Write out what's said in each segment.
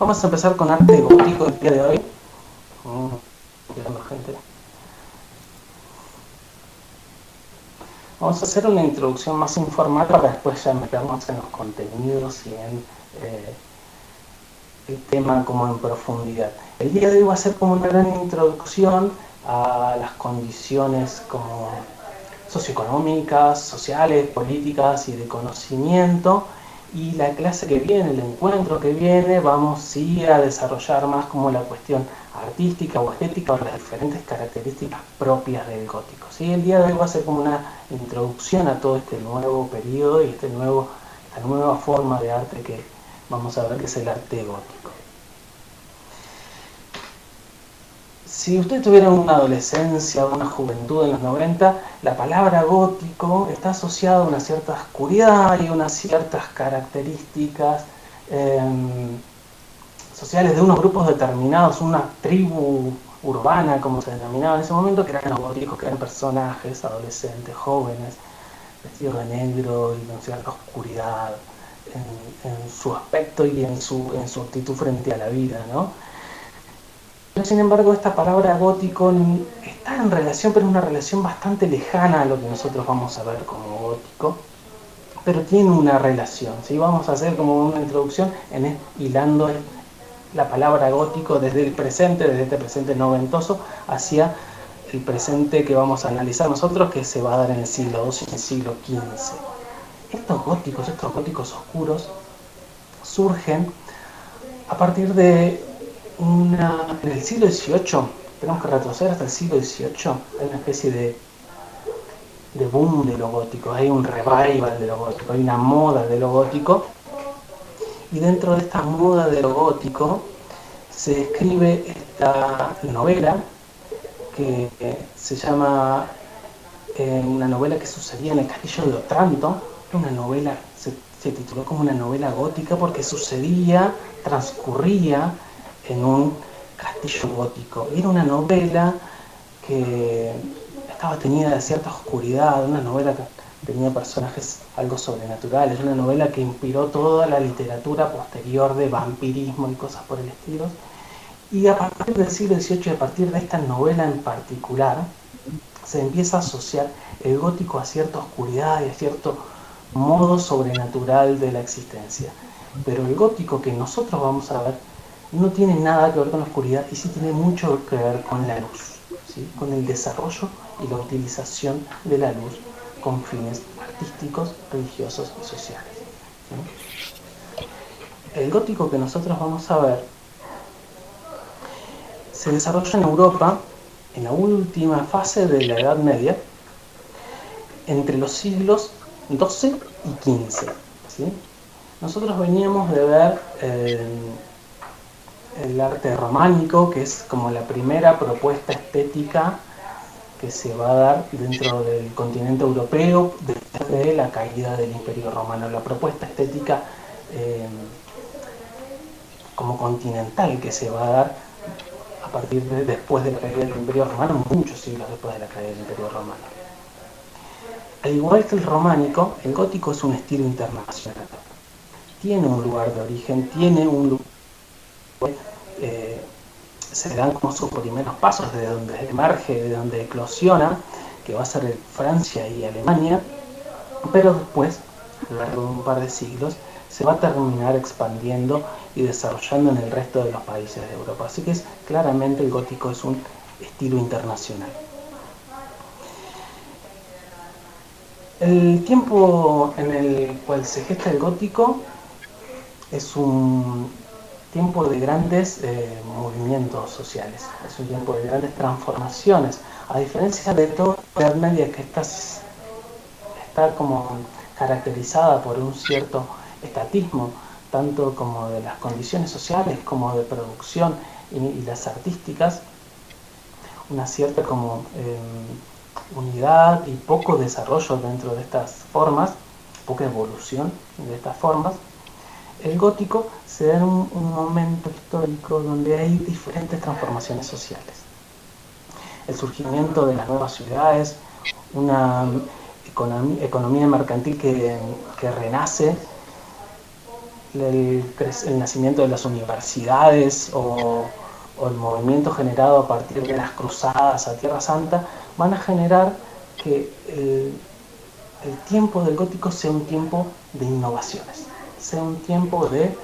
Vamos a empezar con arte gótico el día de hoy. Gente. Vamos a hacer una introducción más informal para después ya meternos en los contenidos y en el tema como en profundidad. El día de hoy va a ser como una gran introducción a las condiciones como socioeconómicas, sociales, políticas y de conocimiento. Y la clase que viene, el encuentro que viene, vamos sí a desarrollar más como la cuestión artística o estética o las diferentes características propias del gótico. ¿Sí? El día de hoy va a ser como una introducción a todo este nuevo periodo y esta nueva forma de arte que vamos a ver, que es el arte gótico. Si usted tuviera una adolescencia o una juventud en los 90, la palabra gótico está asociada a una cierta oscuridad y unas ciertas características sociales de unos grupos determinados, una tribu urbana, como se denominaba en ese momento, que eran los góticos, que eran personajes, adolescentes, jóvenes, vestidos de negro y con cierta oscuridad en su aspecto y en su actitud frente a la vida, ¿no? Pero sin embargo, esta palabra gótico está en relación, pero es una relación bastante lejana a lo que nosotros vamos a ver como gótico, pero tiene una relación, ¿sí? Vamos a hacer como una introducción hilando la palabra gótico desde el presente, desde este presente noventoso, hacia el presente que vamos a analizar nosotros, que se va a dar en el siglo II y en el siglo XV. Estos góticos oscuros, surgen a partir de en el siglo XVIII. Tenemos que retroceder hasta el siglo XVIII. Hay una especie de boom de lo gótico, hay un revival de lo gótico, hay una moda de lo gótico, y dentro de esta moda de lo gótico se escribe esta novela que se llama una novela que sucedía en el castillo de Otranto. Una novela, se tituló como una novela gótica porque transcurría en un castillo gótico. Era una novela que estaba teñida de cierta oscuridad, una novela que tenía personajes algo sobrenaturales, una novela que inspiró toda la literatura posterior de vampirismo y cosas por el estilo. Y a partir del siglo XVIII, a partir de esta novela en particular, se empieza a asociar el gótico a cierta oscuridad y a cierto modo sobrenatural de la existencia. Pero el gótico que nosotros vamos a ver no tiene nada que ver con la oscuridad y sí tiene mucho que ver con la luz, ¿sí? Con el desarrollo y la utilización de la luz con fines artísticos, religiosos y sociales, ¿sí? El gótico que nosotros vamos a ver se desarrolla en Europa en la última fase de la Edad Media, entre los siglos XII y XV, ¿sí? Nosotros veníamos de ver el arte románico, que es como la primera propuesta estética que se va a dar dentro del continente europeo después de la caída del Imperio Romano. La propuesta estética como continental que se va a dar a partir de después de la caída del Imperio Romano, muchos siglos después de la caída del Imperio Romano. Al igual que el románico, el gótico es un estilo internacional. Tiene un lugar de origen, tiene un lugar se dan como sus primeros pasos, de donde emerge, de donde eclosiona, que va a ser Francia y Alemania, pero después, a lo largo de un par de siglos, se va a terminar expandiendo y desarrollando en el resto de los países de Europa. Así que claramente el gótico es un estilo internacional. El tiempo en el cual se gesta el gótico es un tiempo de grandes movimientos sociales, es un tiempo de grandes transformaciones, a diferencia de toda la Edad Media, que está como caracterizada por un cierto estatismo, tanto como de las condiciones sociales como de producción y las artísticas, una cierta como unidad y poco desarrollo dentro de estas formas, poca evolución de estas formas. El gótico se da en un momento histórico donde hay diferentes transformaciones sociales. El surgimiento de las nuevas ciudades, una economía mercantil que renace el nacimiento de las universidades o el movimiento generado a partir de las cruzadas a Tierra Santa van a generar que el tiempo del gótico sea un tiempo de innovaciones, sea un tiempo de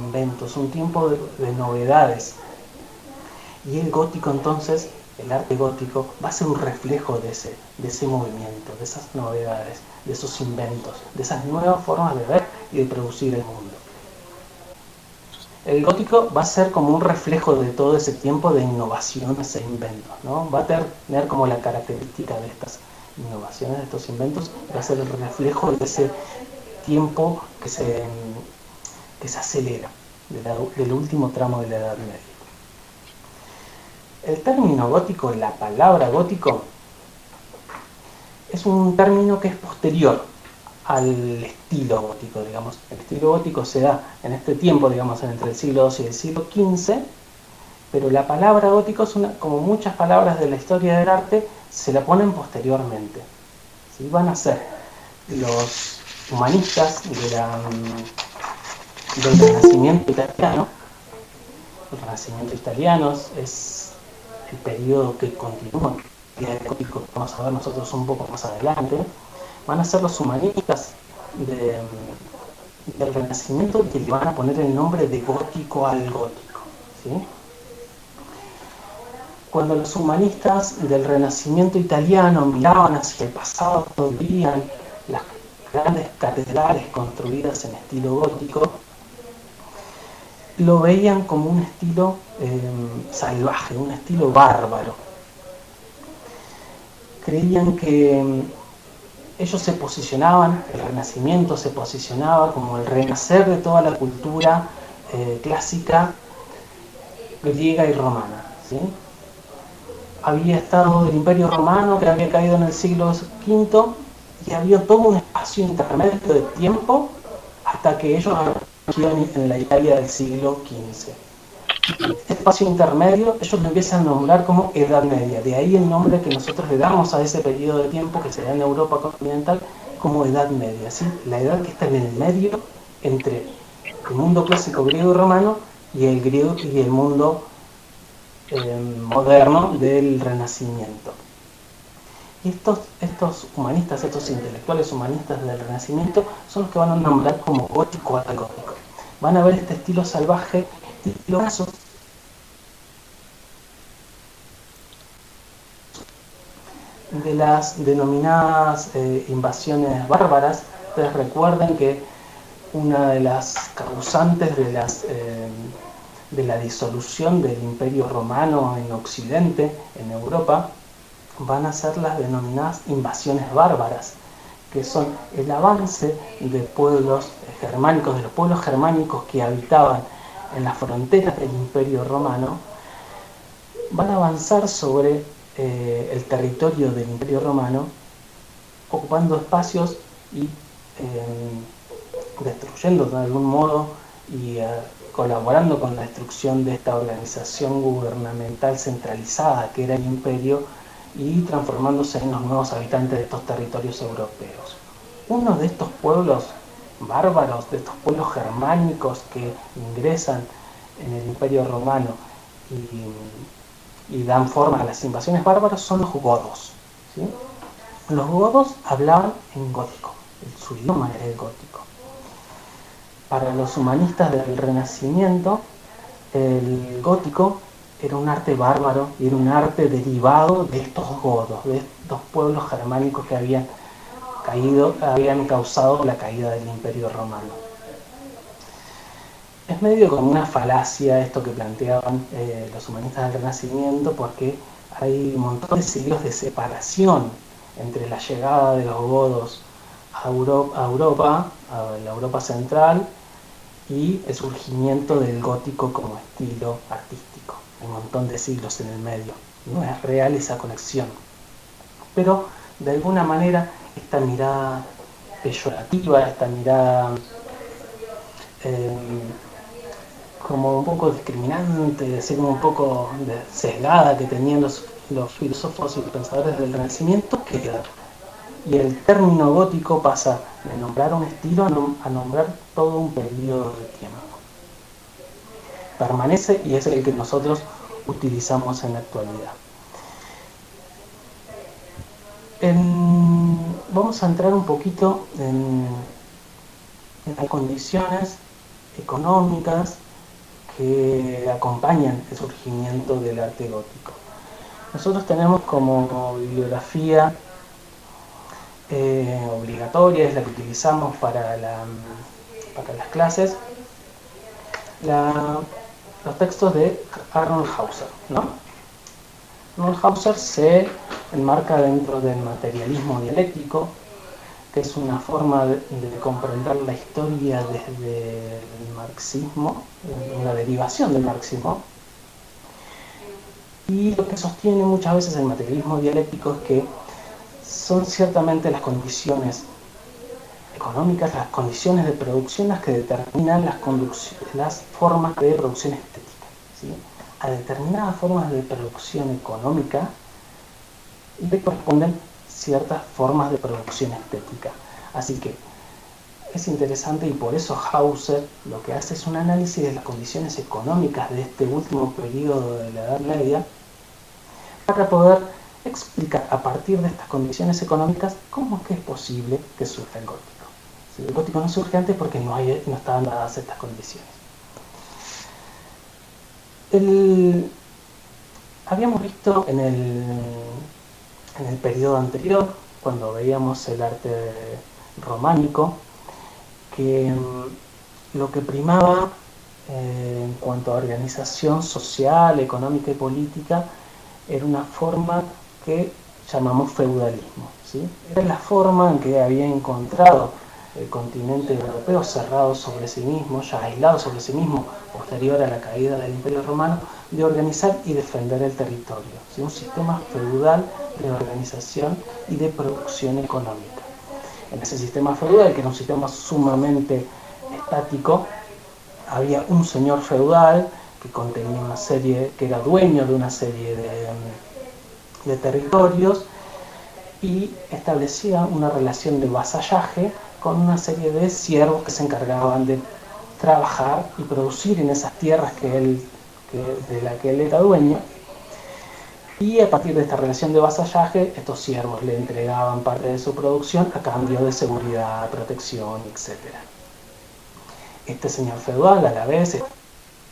inventos, un tiempo de novedades. Y el gótico entonces, el arte gótico, va a ser un reflejo de ese movimiento, de esas novedades, de esos inventos, de esas nuevas formas de ver y de producir el mundo. El gótico va a ser como un reflejo de todo ese tiempo de innovaciones e inventos, ¿no? Va a tener como la característica de estas innovaciones, de estos inventos, va a ser el reflejo de ese tiempo que se acelera, del último tramo de la Edad Media. El término gótico, la palabra gótico, es un término que es posterior al estilo gótico, digamos. El estilo gótico se da en este tiempo, digamos, entre el siglo XII y el siglo XV, pero la palabra gótico, como muchas palabras de la historia del arte, se la ponen posteriormente. ¿Sí? Van a ser los humanistas del Renacimiento italiano. El Renacimiento italiano es el periodo que continúa el gótico, que vamos a ver nosotros un poco más adelante. Van a ser los humanistas del Renacimiento que le van a poner el nombre de gótico al gótico, ¿sí? Cuando los humanistas del Renacimiento italiano miraban hacia el pasado, veían las grandes catedrales construidas en estilo gótico, lo veían como un estilo salvaje, un estilo bárbaro. Creían que ellos se posicionaban, el Renacimiento se posicionaba como el renacer de toda la cultura clásica griega y romana, ¿sí? Había estado el Imperio Romano, que había caído en el siglo V, y había todo un espacio intermedio de tiempo hasta que ellos aparecieron en la Italia del siglo XV. Este espacio intermedio ellos lo empiezan a nombrar como Edad Media, de ahí el nombre que nosotros le damos a ese periodo de tiempo que se da en Europa continental como Edad Media, ¿sí? La edad que está en el medio entre el mundo clásico griego y romano y el mundo moderno del Renacimiento. Y estos humanistas, estos intelectuales humanistas del Renacimiento son los que van a nombrar como gótico al gótico. Van a ver este estilo salvaje, estilo caso de las denominadas invasiones bárbaras. Ustedes recuerden que una de las causantes de la disolución del Imperio Romano en Occidente, en Europa, van a ser las denominadas invasiones bárbaras, que son el avance de pueblos germánicos, de los pueblos germánicos que habitaban en las fronteras del Imperio Romano, van a avanzar sobre el territorio del Imperio Romano, ocupando espacios y destruyendo de algún modo y colaborando con la destrucción de esta organización gubernamental centralizada que era el imperio y transformándose en los nuevos habitantes de estos territorios europeos. Uno de estos pueblos bárbaros, de estos pueblos germánicos que ingresan en el Imperio Romano y dan forma a las invasiones bárbaras son los godos, ¿sí? Los godos hablaban en gótico, su idioma era el gótico. Para los humanistas del Renacimiento, el gótico era un arte bárbaro y era un arte derivado de estos godos, de estos pueblos germánicos que habían causado la caída del Imperio Romano. Es medio como una falacia esto que planteaban los humanistas del Renacimiento, porque hay un montón de siglos de separación entre la llegada de los godos a Europa, a la Europa central, y el surgimiento del gótico como estilo artístico. Hay un montón de siglos en el medio. No es real esa conexión. Pero, de alguna manera, esta mirada peyorativa, esta mirada como un poco discriminante, así como un poco sesgada que tenían los filósofos y los pensadores del Renacimiento, queda. y el término gótico pasa de nombrar un estilo a nombrar todo un periodo de tiempo. Permanece y es el que nosotros utilizamos en la actualidad. Vamos a entrar un poquito en las condiciones económicas que acompañan el surgimiento del arte gótico. Nosotros tenemos como bibliografía obligatoria, es la que utilizamos para las clases, los textos de Arnold Hauser, ¿no? Arnold Hauser se enmarca dentro del materialismo dialéctico, que es una forma de comprender la historia desde el marxismo, una derivación del marxismo. Y lo que sostiene muchas veces el materialismo dialéctico es que son ciertamente las condiciones económicas, las condiciones de producción las que determinan las formas de producción estética, ¿sí? A determinadas formas de producción económica le corresponden ciertas formas de producción estética. Así que es interesante y por eso Hauser lo que hace es un análisis de las condiciones económicas de este último periodo de la Edad Media para poder explicar a partir de estas condiciones económicas cómo es que es posible que surja el gótico. El gótico no surge antes porque no estaban dadas estas condiciones. Habíamos visto en el periodo anterior, cuando veíamos el arte románico, que lo que primaba en cuanto a organización social, económica y política era una forma que llamamos feudalismo, ¿sí? Era la forma en que había encontrado el continente europeo cerrado sobre sí mismo, ya aislado sobre sí mismo, posterior a la caída del Imperio Romano, de organizar y defender el territorio, ¿sí? Un sistema feudal de organización y de producción económica. En ese sistema feudal, que era un sistema sumamente estático, había un señor feudal que contenía una serie, que era dueño de una serie de territorios y establecía una relación de vasallaje con una serie de siervos que se encargaban de trabajar y producir en esas tierras de las que él era dueño. Y a partir de esta relación de vasallaje, estos siervos le entregaban parte de su producción a cambio de seguridad, protección, etc. Este señor feudal, a la vez,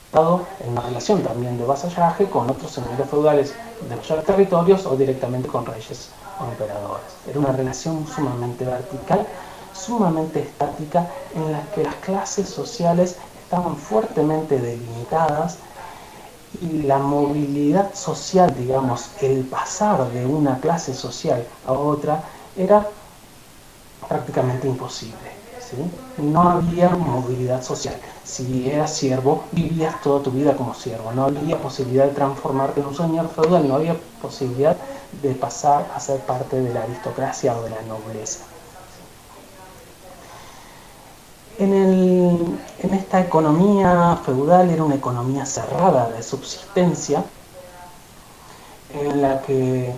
estado en una relación también de vasallaje con otros señores feudales de mayores territorios o directamente con reyes o emperadores. Era una relación sumamente vertical, sumamente estática, en la que las clases sociales estaban fuertemente delimitadas y la movilidad social, digamos, el pasar de una clase social a otra era prácticamente imposible, ¿sí? No había movilidad social. Si eras siervo, vivías toda tu vida como siervo. No había posibilidad de transformarte en un señor feudal, no había posibilidad de pasar a ser parte de la aristocracia o de la nobleza. En esta economía feudal era una economía cerrada de subsistencia, en la que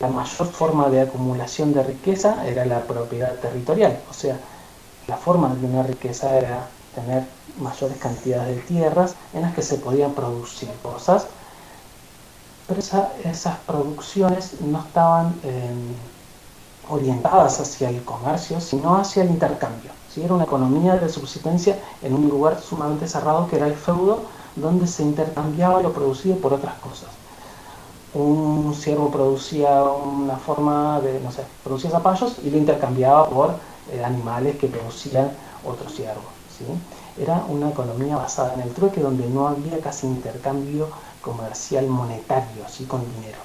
la mayor forma de acumulación de riqueza era la propiedad territorial. O sea, la forma de una riqueza era tener mayores cantidades de tierras en las que se podían producir cosas, pero esas producciones no estaban orientadas hacia el comercio, sino hacia el intercambio. ¿Sí? Era una economía de subsistencia en un lugar sumamente cerrado que era el feudo, donde se intercambiaba lo producido por otras cosas. Un siervo producía una forma de, no sé, producía zapallos y lo intercambiaba por animales que producían otros siervos, ¿sí? Era una economía basada en el trueque, donde no había casi intercambio comercial monetario, ¿sí? Con dinero.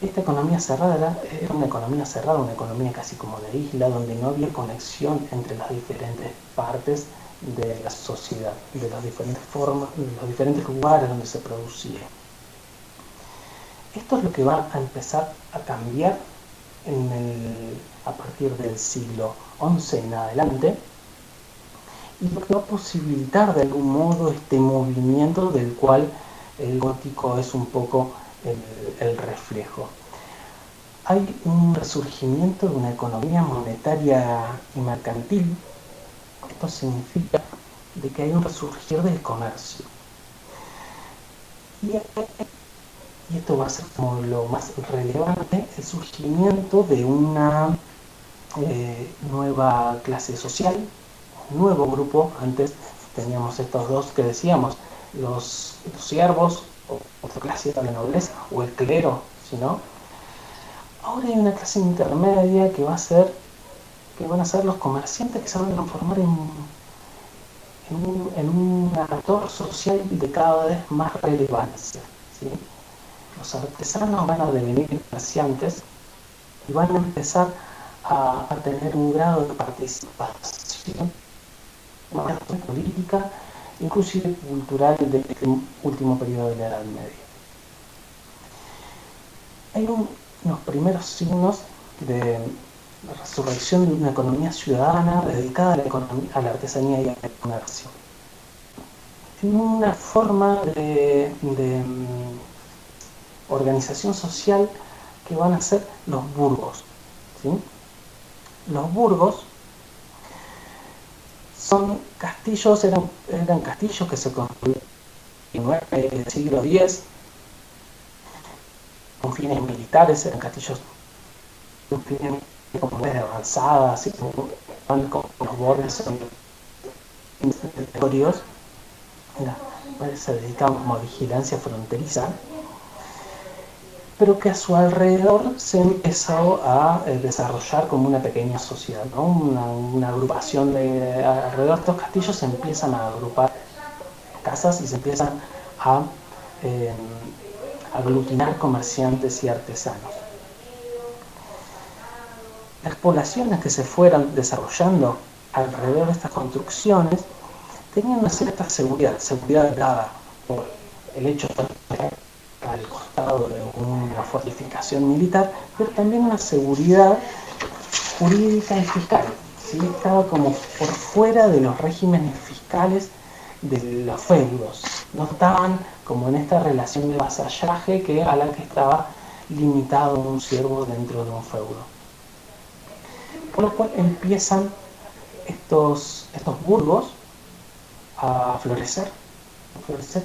Esta economía cerrada era una economía cerrada, una economía casi como de isla, donde no había conexión entre las diferentes partes de la sociedad, de las diferentes formas, de los diferentes lugares donde se producía. Esto es lo que va a empezar a cambiar a partir del siglo XI en adelante, y lo que va a posibilitar de algún modo este movimiento del cual el gótico es un poco el reflejo. hay un resurgimiento de una economía monetaria y mercantil. Esto significa de que hay un resurgir del comercio. Y esto va a ser como lo más relevante, el surgimiento de una nueva clase social, un nuevo grupo. Antes teníamos estos dos que decíamos, los siervos, o otra clase de la nobleza, o el clero, si no. Ahora hay una clase intermedia que van a ser los comerciantes, que se van a transformar en un actor social de cada vez más relevancia, ¿sí? Los artesanos van a devenir comerciantes y van a empezar a tener un grado de participación política, inclusive cultural, del último periodo de la Edad Media. Hay unos primeros signos de la resurrección de una economía ciudadana dedicada a la artesanía y al comercio. En una forma de organización social que van a ser los burgos, ¿sí? Los burgos son castillos, eran castillos que se construyeron en el siglo X con fines militares, eran castillos con fines avanzadas, van con los bordes territorios, se dedicaban como a vigilancia fronteriza, pero que a su alrededor se empezó a desarrollar como una pequeña sociedad, ¿no? Una agrupación alrededor de estos castillos se empiezan a agrupar casas y se empiezan a aglutinar comerciantes y artesanos. Las poblaciones que se fueron desarrollando alrededor de estas construcciones tenían una cierta seguridad dada por el hecho de estar al costado de una fortificación militar, pero también una seguridad jurídica y fiscal, ¿sí? Estaba como por fuera de los regímenes fiscales de los feudos, no estaban como en esta relación de vasallaje a la que estaba limitado un siervo dentro de un feudo. Por lo cual empiezan estos burgos a florecer,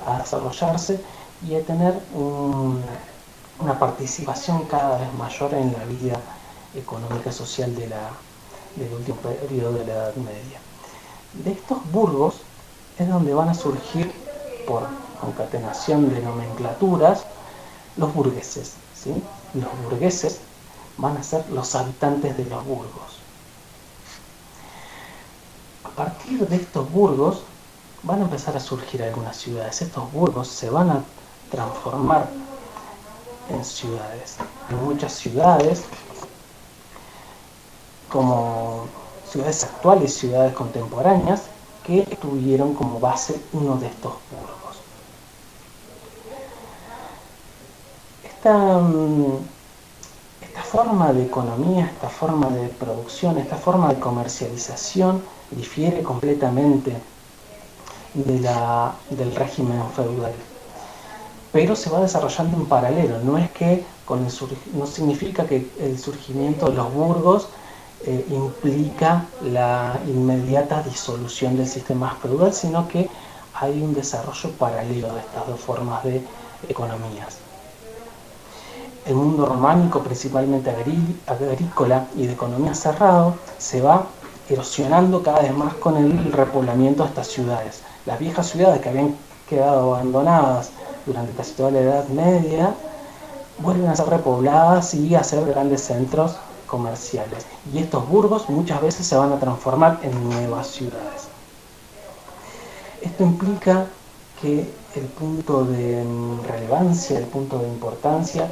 a desarrollarse y a tener una participación cada vez mayor en la vida económica y social del último periodo de la Edad Media. De estos burgos es donde van a surgir, por concatenación de nomenclaturas, los burgueses, ¿sí? Los burgueses van a ser los habitantes de los burgos. A partir de estos burgos van a empezar a surgir algunas ciudades. Estos burgos se van a transformar en ciudades. Hay muchas ciudades, como ciudades actuales, ciudades contemporáneas, que tuvieron como base uno de estos burgos. Esta forma de economía, esta forma de producción, esta forma de comercialización difiere completamente del régimen feudal, pero se va desarrollando en paralelo. No significa que el surgimiento de los burgos implica la inmediata disolución del sistema feudal, sino que hay un desarrollo paralelo de estas dos formas de economías. El mundo románico, principalmente agrícola y de economía cerrado, se va erosionando cada vez más con el repoblamiento de estas ciudades. Las viejas ciudades que habían quedado abandonadas durante casi toda la Edad Media vuelven a ser repobladas y a ser grandes centros comerciales. Y estos burgos muchas veces se van a transformar en nuevas ciudades. Esto implica que el punto de relevancia, el punto de importancia,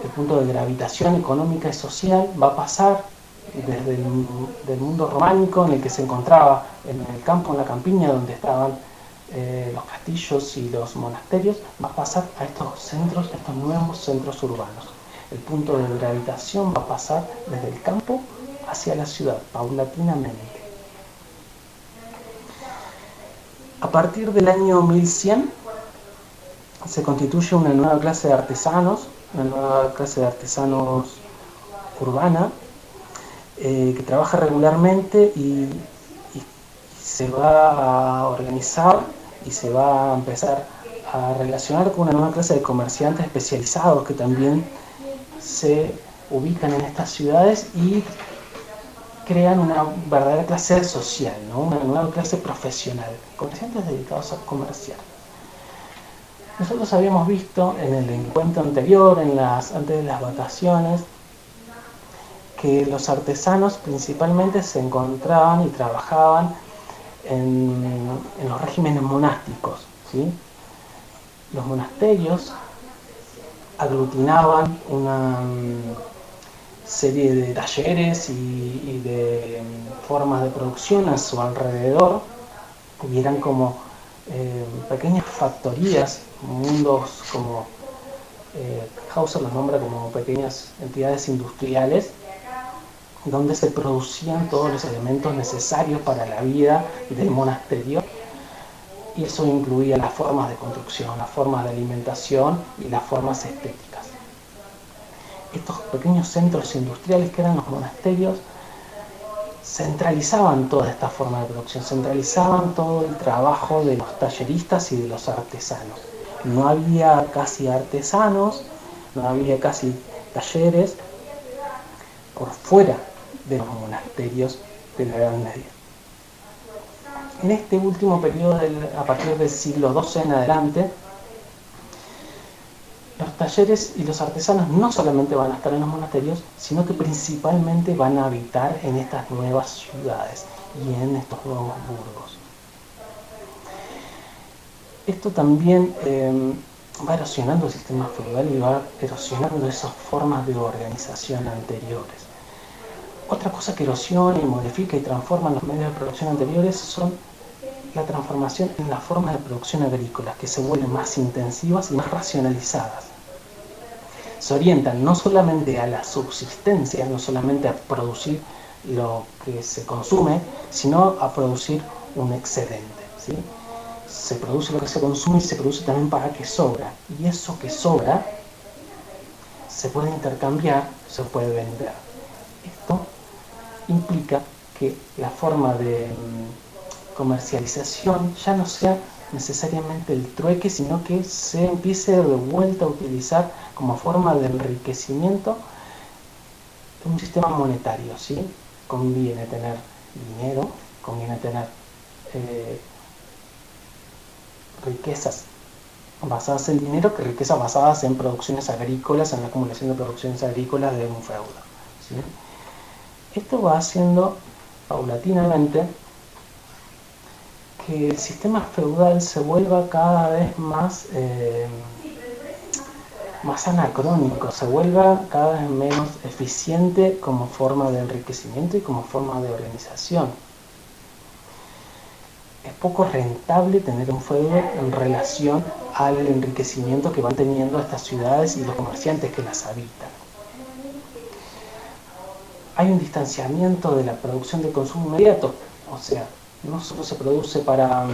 el punto de gravitación económica y social va a pasar desde del mundo románico, en el que se encontraba en el campo, en la campiña, donde estaban los castillos y los monasterios, va a pasar a estos nuevos centros urbanos. El punto de gravitación va a pasar desde el campo hacia la ciudad, paulatinamente. A partir del año 1100 se constituye una nueva clase de artesanos urbana que trabaja regularmente y se va a organizar y se va a empezar a relacionar con una nueva clase de comerciantes especializados que también se ubican en estas ciudades y crean una verdadera clase social, ¿no? Una nueva clase profesional, comerciantes dedicados a comerciar. Nosotros habíamos visto en el encuentro anterior, antes de las vacaciones, que los artesanos principalmente se encontraban y trabajaban en los regímenes monásticos, ¿sí? Los monasterios aglutinaban una serie de talleres y de formas de producción a su alrededor y eran como pequeñas factorías, mundos como Hauser los nombra como pequeñas entidades industriales donde se producían todos los elementos necesarios para la vida del monasterio, y eso incluía las formas de construcción, las formas de alimentación y las formas estéticas. Estos pequeños centros industriales que eran los monasterios centralizaban toda esta forma de producción, centralizaban todo el trabajo de los talleristas y de los artesanos. No había casi artesanos, no había casi talleres por fuera de los monasterios de la Edad Media. En este último periodo, a partir del siglo XII en adelante, los talleres y los artesanos no solamente van a estar en los monasterios, sino que principalmente van a habitar en estas nuevas ciudades y en estos nuevos burgos. Esto también va erosionando el sistema feudal y va erosionando esas formas de organización anteriores. Otra cosa que erosiona y modifica y transforma los medios de producción anteriores son la transformación en las formas de producción agrícolas, que se vuelven más intensivas y más racionalizadas. Se orientan no solamente a la subsistencia, no solamente a producir lo que se consume, sino a producir un excedente, ¿sí? Se produce lo que se consume y se produce también para que sobra. Y eso que sobra se puede intercambiar, se puede vender. Esto implica que la forma de comercialización ya no sea necesariamente el trueque, sino que se empiece de vuelta a utilizar como forma de enriquecimiento un sistema monetario, ¿sí? Conviene tener dinero, conviene tener riquezas basadas en dinero que riquezas basadas en producciones agrícolas, en la acumulación de producciones agrícolas de un feudo, ¿sí? Esto va haciendo paulatinamente que el sistema feudal se vuelva cada vez más anacrónico, se vuelva cada vez menos eficiente como forma de enriquecimiento y como forma de organización. Es poco rentable tener un feudo en relación al enriquecimiento que van teniendo estas ciudades y los comerciantes que las habitan. Hay un distanciamiento de la producción de consumo inmediato, o sea, no solo se produce para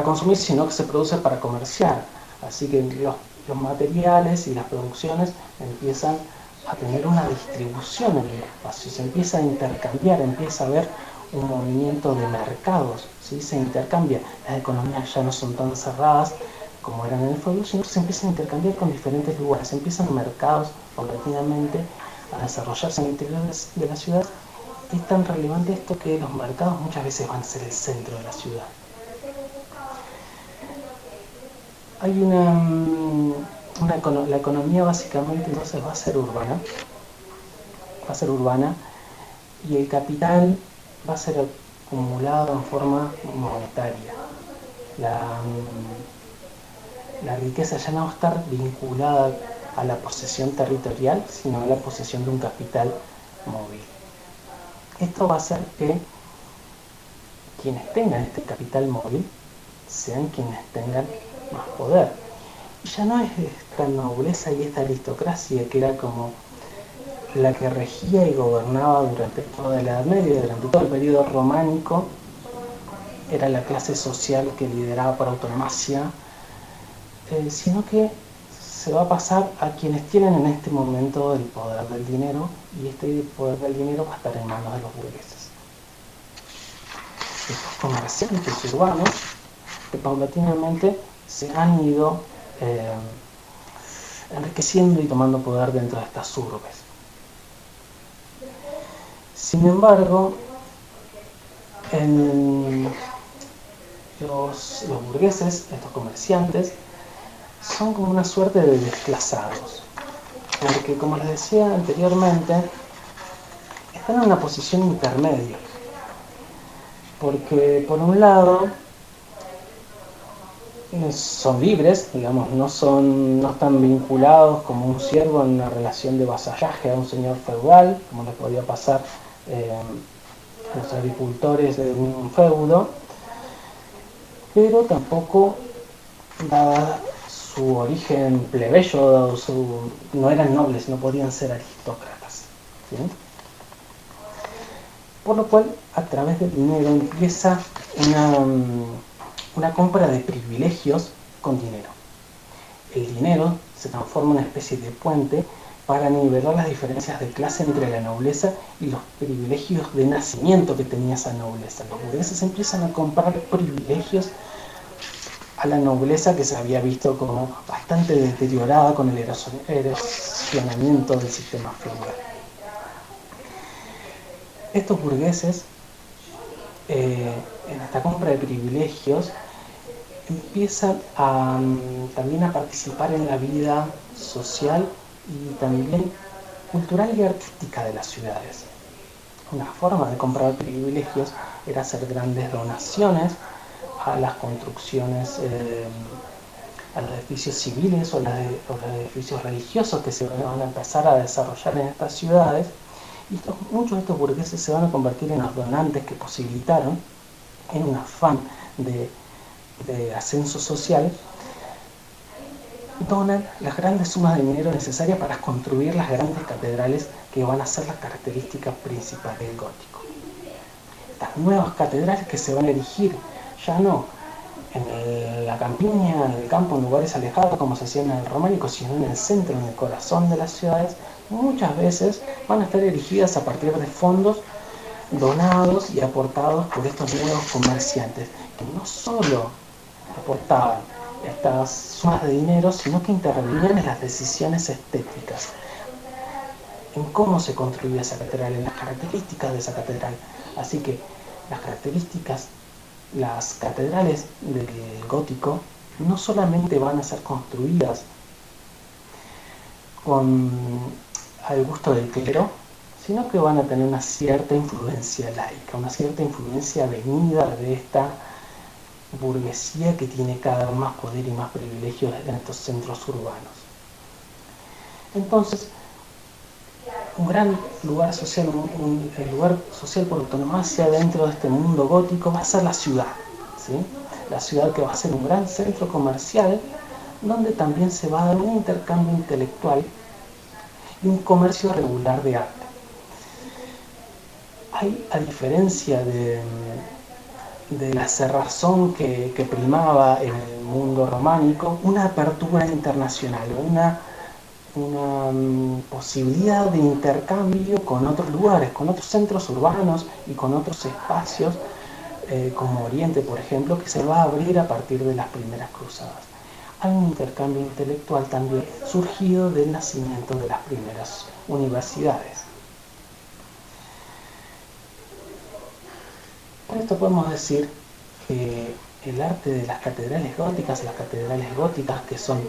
consumir, sino que se produce para comerciar. Así que los materiales y las producciones empiezan a tener una distribución en el espacio, se empieza a intercambiar, empieza a haber un movimiento de mercados, ¿sí? Se intercambia, las economías ya no son tan cerradas como eran en el feudo, sino que se empiezan a intercambiar con diferentes lugares, empiezan mercados paulatinamente a desarrollarse en el interior de la ciudad. Es tan relevante esto que los mercados muchas veces van a ser el centro de la ciudad. Hay la economía básicamente entonces va a ser urbana y el capital va a ser acumulado en forma monetaria. La riqueza ya no va a estar vinculada a la posesión territorial, sino a la posesión de un capital móvil. Esto va a hacer que quienes tengan este capital móvil sean quienes tengan más poder. Y ya no es esta nobleza y esta aristocracia que era como la que regía y gobernaba durante toda la Edad Media, durante todo el periodo románico, era la clase social que lideraba por autonomía, sino que se va a pasar a quienes tienen en este momento el poder del dinero, y este poder del dinero va a estar en manos de los burgueses. Estos comerciantes urbanos que paulatinamente se han ido enriqueciendo y tomando poder dentro de estas urbes. Sin embargo, los burgueses, estos comerciantes, son como una suerte de desplazados, porque, como les decía anteriormente, están en una posición intermedia, porque por un lado son libres, digamos, no están vinculados como un siervo en una relación de vasallaje a un señor feudal, como les podía pasar a los agricultores de un feudo, pero tampoco, dada su origen plebeyo, no eran nobles, no podían ser aristócratas, ¿sí? Por lo cual, a través del dinero empieza una compra de privilegios con dinero. El dinero se transforma en una especie de puente para nivelar las diferencias de clase entre la nobleza y los privilegios de nacimiento que tenía esa nobleza. Los burgueses empiezan a comprar privilegios a la nobleza, que se había visto como bastante deteriorada con el erosionamiento del sistema feudal. Estos burgueses, en esta compra de privilegios, empiezan también a participar en la vida social y también cultural y artística de las ciudades. Una forma de comprar privilegios era hacer grandes donaciones a las construcciones, a los edificios civiles o los edificios religiosos que se van a empezar a desarrollar en estas ciudades, y muchos de estos burgueses se van a convertir en los donantes que posibilitaron, en un afán de ascenso social, donan las grandes sumas de dinero necesarias para construir las grandes catedrales que van a ser las características principales del gótico. Estas nuevas catedrales que se van a erigir ya no en la campiña, en el campo, en lugares alejados como se hacía en el románico, sino en el centro, en el corazón de las ciudades, muchas veces van a estar erigidas a partir de fondos donados y aportados por estos nuevos comerciantes, que no solo aportaban estas sumas de dinero, sino que intervenían en las decisiones estéticas, en cómo se construía esa catedral, en las características de esa catedral. Así que las catedrales del gótico no solamente van a ser construidas al gusto del clero, sino que van a tener una cierta influencia laica, una cierta influencia venida de esta burguesía que tiene cada vez más poder y más privilegios en estos centros urbanos. Entonces, un gran lugar social, el lugar social por antonomasia dentro de este mundo gótico va a ser la ciudad, ¿sí? La ciudad, que va a ser un gran centro comercial donde también se va a dar un intercambio intelectual y un comercio regular de arte. Hay, a diferencia de la cerrazón que primaba en el mundo románico, una apertura internacional, una posibilidad de intercambio con otros lugares, con otros centros urbanos y con otros espacios, como Oriente, por ejemplo, que se va a abrir a partir de las primeras cruzadas. Hay un intercambio intelectual también surgido del nacimiento de las primeras universidades. Por esto podemos decir que el arte de las catedrales góticas que son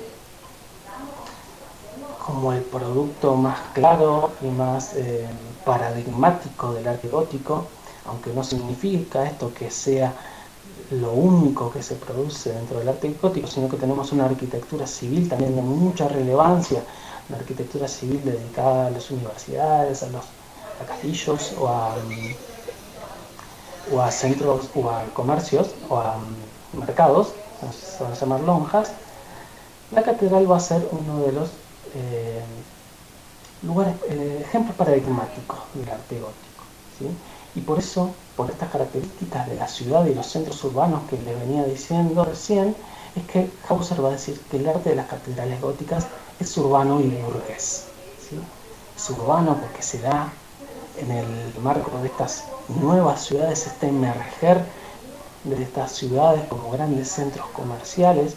como el producto más claro y más paradigmático del arte gótico, aunque no significa esto que sea lo único que se produce dentro del arte gótico, sino que tenemos una arquitectura civil también de mucha relevancia, una arquitectura civil dedicada a las universidades, a castillos o a centros o a comercios o a mercados, se van a llamar lonjas. La catedral va a ser uno de los ejemplos paradigmáticos del arte gótico, ¿sí? Y por eso, por estas características de la ciudad y los centros urbanos que les venía diciendo recién, es que Hauser va a decir que el arte de las catedrales góticas es urbano y burgués, ¿sí? Es urbano porque se da en el marco de estas nuevas ciudades, este emerger de estas ciudades como grandes centros comerciales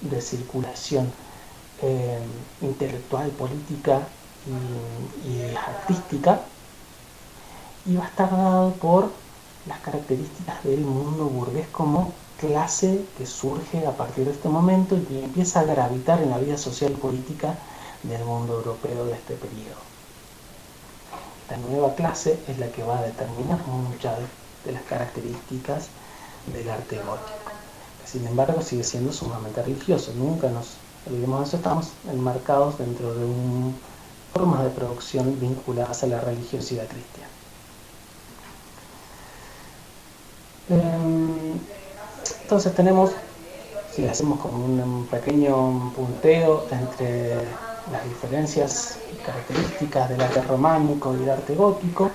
de circulación intelectual, política y artística, y va a estar dado por las características del mundo burgués como clase que surge a partir de este momento y que empieza a gravitar en la vida social y política del mundo europeo de este periodo. Esta nueva clase es la que va a determinar muchas de las características del arte gótico, que sin embargo sigue siendo sumamente religioso. Nunca nos olvidemos de eso, estamos enmarcados dentro de formas de producción vinculadas a la religiosidad cristiana. Entonces tenemos, si hacemos como un pequeño punteo entre las diferencias y características del arte románico y del arte gótico,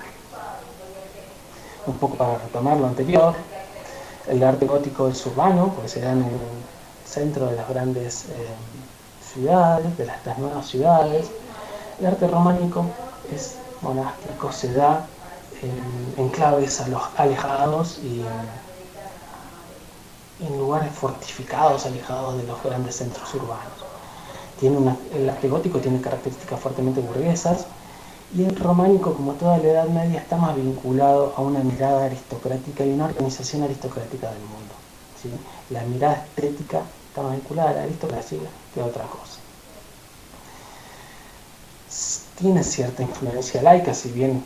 un poco para retomar lo anterior, el arte gótico es urbano, porque se da en el centro de las grandes ciudades, de las nuevas ciudades. El arte románico es monástico, se da en enclaves alejados y en lugares fortificados, alejados de los grandes centros urbanos. El arte gótico tiene características fuertemente burguesas, y el románico, como toda la Edad Media, está más vinculado a una mirada aristocrática y una organización aristocrática del mundo, ¿sí? La mirada estética está más vinculada a la aristocracia que a otra cosa. Tiene cierta influencia laica, si bien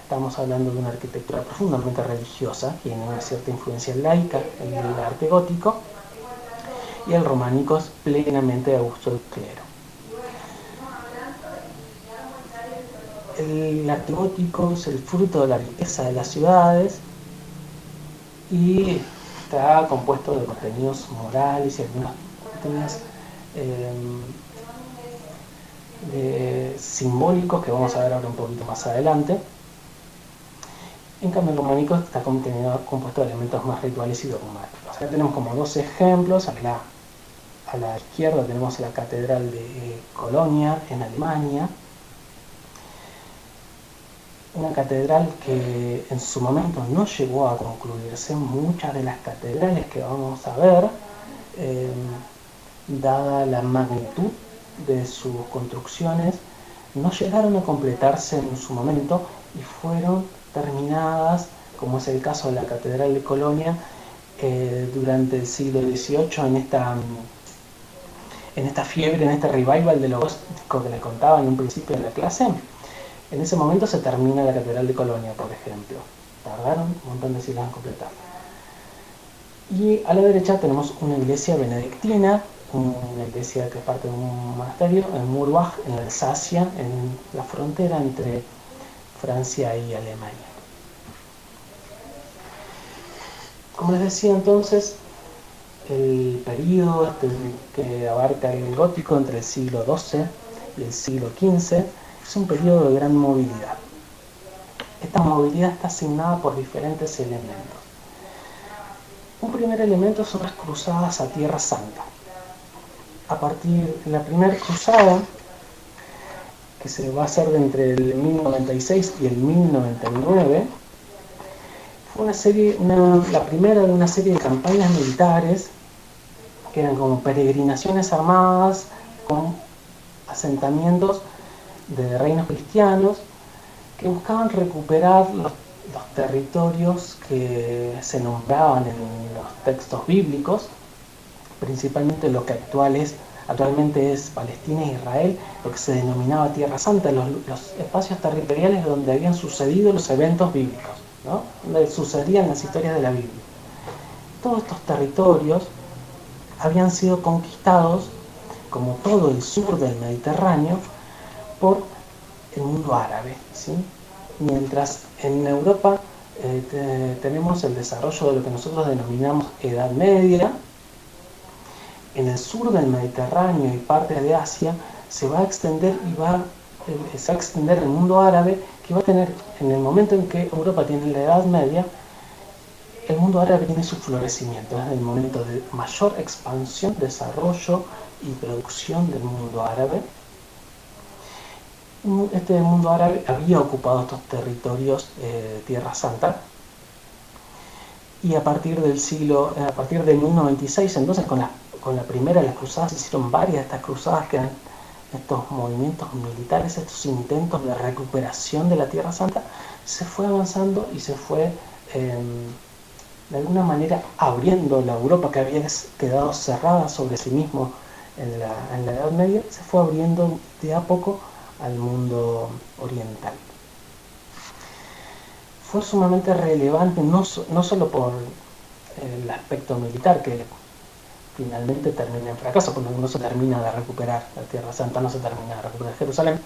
estamos hablando de una arquitectura profundamente religiosa, tiene una cierta influencia laica en el arte gótico, y el románico es plenamente a gusto del clero. El arte gótico es el fruto de la riqueza de las ciudades y está compuesto de contenidos morales y algunos contenidos simbólicos que vamos a ver ahora un poquito más adelante. En cambio, el románico está compuesto de elementos más rituales y dogmáticos. Acá tenemos como dos ejemplos. A la izquierda tenemos la Catedral de Colonia en Alemania, una catedral que en su momento no llegó a concluirse. Muchas de las catedrales que vamos a ver, dada la magnitud de sus construcciones, no llegaron a completarse en su momento y fueron terminadas, como es el caso de la Catedral de Colonia, durante el siglo XVIII, en esta fiebre, en este revival de lo gótico que les contaba en un principio de la clase. En ese momento se termina la Catedral de Colonia, por ejemplo. Tardaron un montón de siglos en completar. Y a la derecha tenemos una iglesia benedictina, una iglesia que es parte de un monasterio en Murbach, en Alsacia, en la frontera entre Francia y Alemania. Como les decía entonces, el periodo que abarca el gótico entre el siglo XII y el siglo XV es un periodo de gran movilidad. Esta movilidad está asignada por diferentes elementos. Un primer elemento son las cruzadas a Tierra Santa. A partir de la primera cruzada, que se va a hacer entre el 1096 y el 1099, fue la primera de una serie de campañas militares que eran como peregrinaciones armadas con asentamientos de reinos cristianos que buscaban recuperar los territorios que se nombraban en los textos bíblicos, principalmente lo que actualmente es Palestina e Israel, lo que se denominaba Tierra Santa, los espacios territoriales donde habían sucedido los eventos bíblicos, ¿no? Donde sucedían las historias de la Biblia. Todos estos territorios habían sido conquistados, como todo el sur del Mediterráneo, por el mundo árabe, ¿sí? Mientras en Europa tenemos el desarrollo de lo que nosotros denominamos Edad Media, en el sur del Mediterráneo y parte de Asia se va a extender el mundo árabe, que va a tener, en el momento en que Europa tiene la Edad Media, el mundo árabe tiene su florecimiento, es el momento de mayor expansión, desarrollo y producción del mundo árabe. Este mundo árabe había ocupado estos territorios de Tierra Santa, y a partir del 1096, entonces con la primera de las cruzadas, se hicieron varias de estas cruzadas, que eran estos movimientos militares, estos intentos de recuperación de la Tierra Santa. Se fue avanzando y se fue de alguna manera abriendo la Europa, que había quedado cerrada sobre sí mismo en la Edad Media, se fue abriendo de a poco al mundo oriental. Fue sumamente relevante, no solo por el aspecto militar, que finalmente termina en fracaso, porque no se termina de recuperar la Tierra Santa, no se termina de recuperar Jerusalén,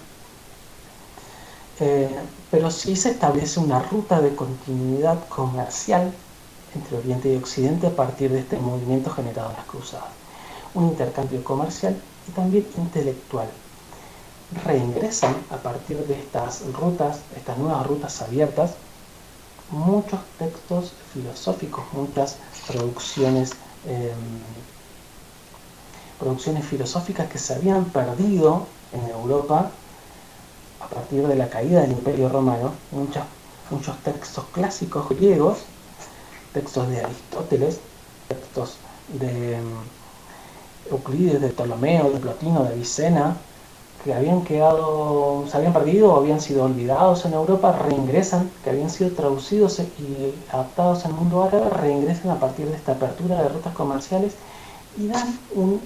pero sí se establece una ruta de continuidad comercial entre Oriente y Occidente a partir de este movimiento generado en las cruzadas. Un intercambio comercial y también intelectual. Reingresan a partir de estas rutas, estas nuevas rutas abiertas, muchos textos filosóficos, muchas producciones filosóficas que se habían perdido en Europa a partir de la caída del Imperio Romano. Muchos textos clásicos griegos, textos de Aristóteles, textos de Euclides, de Ptolomeo, de Plotino, de Avicena, que se habían perdido o habían sido olvidados en Europa, reingresan, que habían sido traducidos y adaptados al mundo árabe, reingresan a partir de esta apertura de rutas comerciales y dan un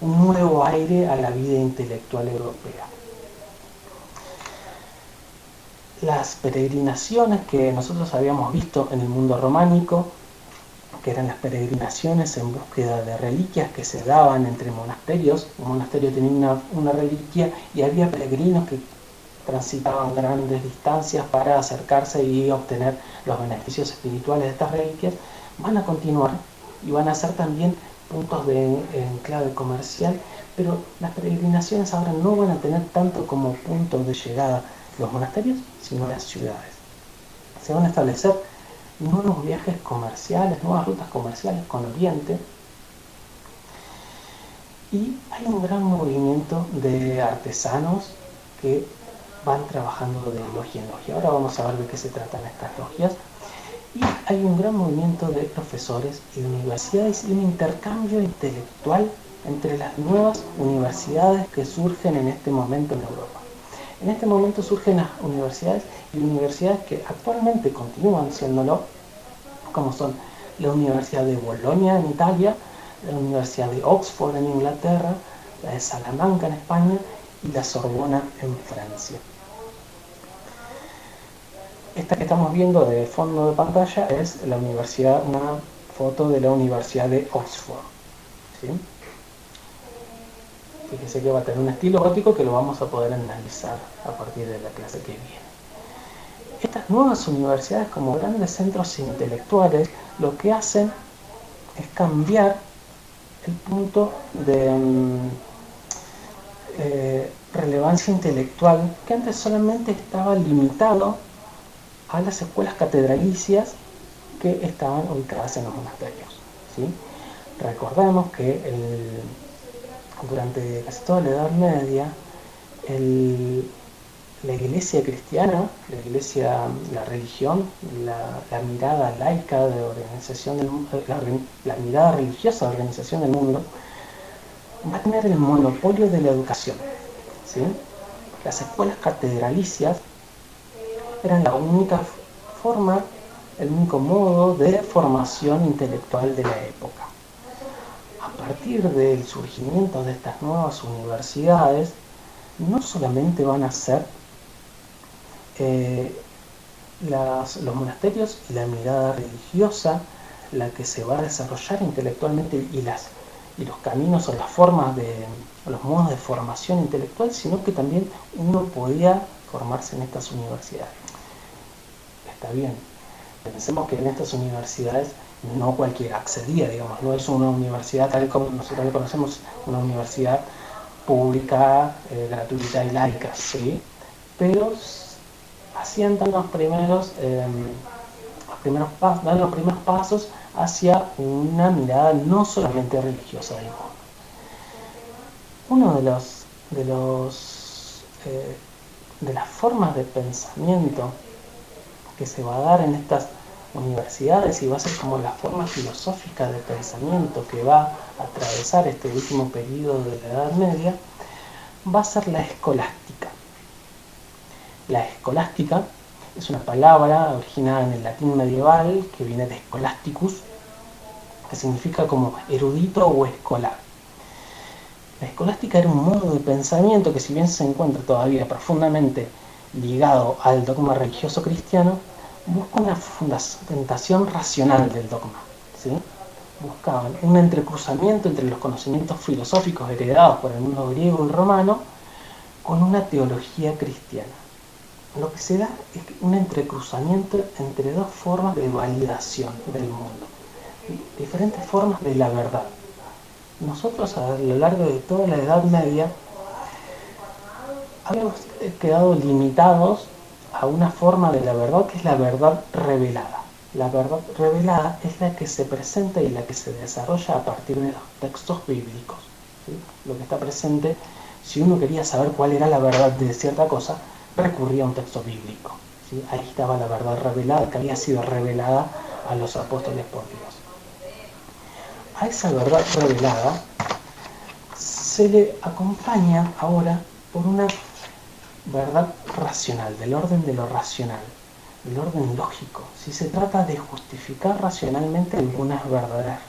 nuevo aire a la vida intelectual europea. Las peregrinaciones que nosotros habíamos visto en el mundo románico, que eran las peregrinaciones en búsqueda de reliquias que se daban entre monasterios. Un monasterio tenía una reliquia y había peregrinos que transitaban grandes distancias para acercarse y obtener los beneficios espirituales de estas reliquias. Van a continuar y van a ser también puntos en clave comercial, pero las peregrinaciones ahora no van a tener tanto como puntos de llegada los monasterios, sino las ciudades. Se van a establecer nuevos viajes comerciales, nuevas rutas comerciales con Oriente, y hay un gran movimiento de artesanos que van trabajando de logia en logia. Ahora vamos a ver de qué se tratan estas logias. Y hay un gran movimiento de profesores y de universidades y un intercambio intelectual entre las nuevas universidades que surgen en este momento en Europa. En este momento surgen las universidades y universidades que actualmente continúan siéndolo, como son la Universidad de Bolonia en Italia, la Universidad de Oxford en Inglaterra, la de Salamanca en España y la Sorbona en Francia. Esta que estamos viendo de fondo de pantalla es una foto de la Universidad de Oxford, ¿sí? Fíjese que va a tener un estilo gótico que lo vamos a poder analizar a partir de la clase que viene. Estas nuevas universidades, como grandes centros intelectuales, lo que hacen es cambiar el punto de relevancia intelectual, que antes solamente estaba limitado a las escuelas catedralicias que estaban ubicadas en los monasterios, ¿sí? Recordemos que durante casi toda la Edad Media, la iglesia cristiana, la religión, la mirada laica de organización la mirada religiosa de organización del mundo, va a tener el monopolio de la educación, ¿sí? Las escuelas catedralicias eran la única forma, el único modo de formación intelectual de la época. A partir del surgimiento de estas nuevas universidades, no solamente van a ser los monasterios y la mirada religiosa la que se va a desarrollar intelectualmente y los caminos o las formas los modos de formación intelectual, sino que también uno podía formarse en estas universidades. Está bien, pensemos que en estas universidades no cualquiera accedía, digamos, no es una universidad tal como nosotros le conocemos, una universidad pública, gratuita y laica, ¿sí? Pero hacían dar los primeros pasos hacia una mirada no solamente religiosa del mundo. Uno de las formas de pensamiento que se va a dar en estas universidades y va a ser como la forma filosófica de pensamiento que va a atravesar este último periodo de la Edad Media, va a ser la escolástica. La escolástica es una palabra originada en el latín medieval que viene de scholasticus, que significa como erudito o escolar. La escolástica era un modo de pensamiento que, si bien se encuentra todavía profundamente ligado al dogma religioso cristiano, busca una fundamentación racional del dogma, ¿sí? Buscaban un entrecruzamiento entre los conocimientos filosóficos heredados por el mundo griego y romano con una teología cristiana. Lo que se da es un entrecruzamiento entre dos formas de validación del mundo, diferentes formas de la verdad. Nosotros, a lo largo de toda la Edad Media, habíamos quedado limitados a una forma de la verdad que es la verdad revelada. La verdad revelada es la que se presenta y la que se desarrolla a partir de los textos bíblicos, ¿sí? Lo que está presente, si uno quería saber cuál era la verdad de cierta cosa, recurría a un texto bíblico, ¿sí? Ahí estaba la verdad revelada que había sido revelada a los apóstoles por Dios. A esa verdad revelada se le acompaña ahora por una verdad racional, del orden de lo racional, del orden lógico. Si se trata de justificar racionalmente algunas verdades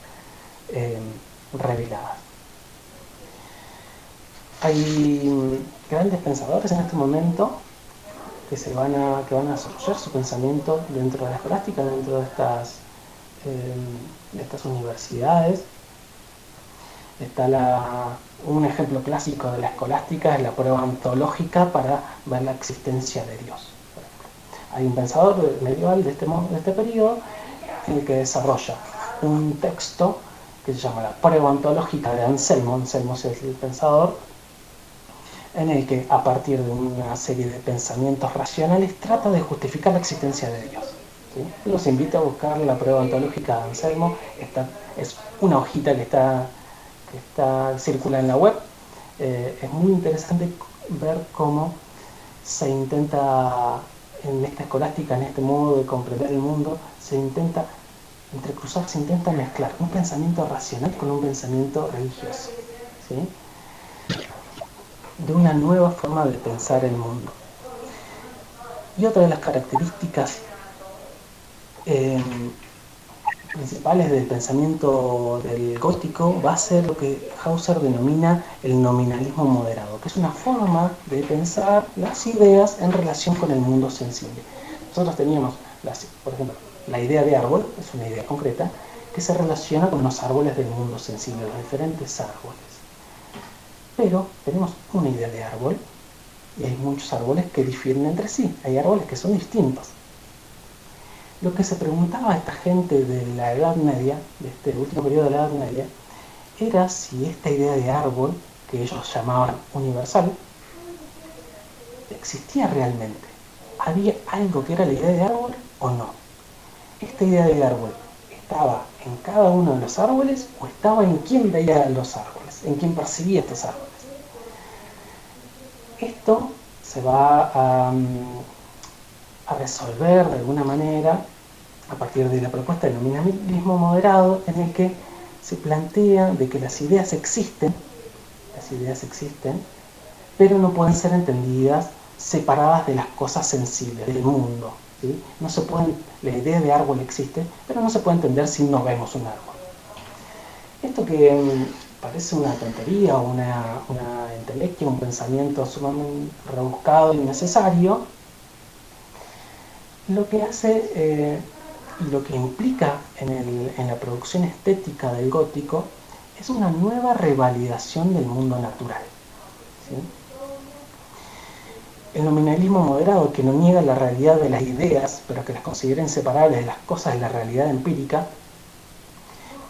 reveladas. Hay grandes pensadores en este momento que van a desarrollar su pensamiento dentro de las prácticas, dentro de estas universidades. Está un ejemplo clásico de la escolástica es la prueba ontológica para ver la existencia de Dios. Hay un pensador medieval de este periodo en el que desarrolla un texto que se llama la prueba ontológica de Anselmo. Anselmo es el pensador en el que, a partir de una serie de pensamientos racionales, trata de justificar la existencia de Dios, ¿sí? Los invito a buscar la prueba ontológica de Anselmo. Es una hojita que circula en la web. Es muy interesante ver cómo se intenta, en esta escolástica, en este modo de comprender el mundo, se intenta entrecruzar, se intenta mezclar un pensamiento racional con un pensamiento religioso, ¿sí? De una nueva forma de pensar el mundo. Y otra de las características principales del pensamiento del gótico va a ser lo que Husserl denomina el nominalismo moderado, que es una forma de pensar las ideas en relación con el mundo sensible. Nosotros teníamos, por ejemplo, la idea de árbol, es una idea concreta, que se relaciona con los árboles del mundo sensible, los diferentes árboles. Pero tenemos una idea de árbol y hay muchos árboles que difieren entre sí, hay árboles que son distintos. Lo que se preguntaba a esta gente de la Edad Media, de este último periodo de la Edad Media, era si esta idea de árbol, que ellos llamaban universal, existía realmente. ¿Había algo que era la idea de árbol o no? ¿Esta idea de árbol estaba en cada uno de los árboles o estaba en quién veía los árboles, en quién percibía estos árboles? Esto se va a resolver de alguna manera a partir de la propuesta del nominalismo moderado, en el que se plantea de que las ideas existen, pero no pueden ser entendidas separadas de las cosas sensibles del mundo, ¿sí? No se pueden, la idea de árbol existe, pero no se puede entender si no vemos un árbol. Esto que parece una tontería, una entelequia, un pensamiento sumamente rebuscado y necesario, lo que hace y lo que implica en la producción estética del gótico es una nueva revalidación del mundo natural, ¿sí? El nominalismo moderado, que no niega la realidad de las ideas, pero que las considera inseparables de las cosas de la realidad empírica,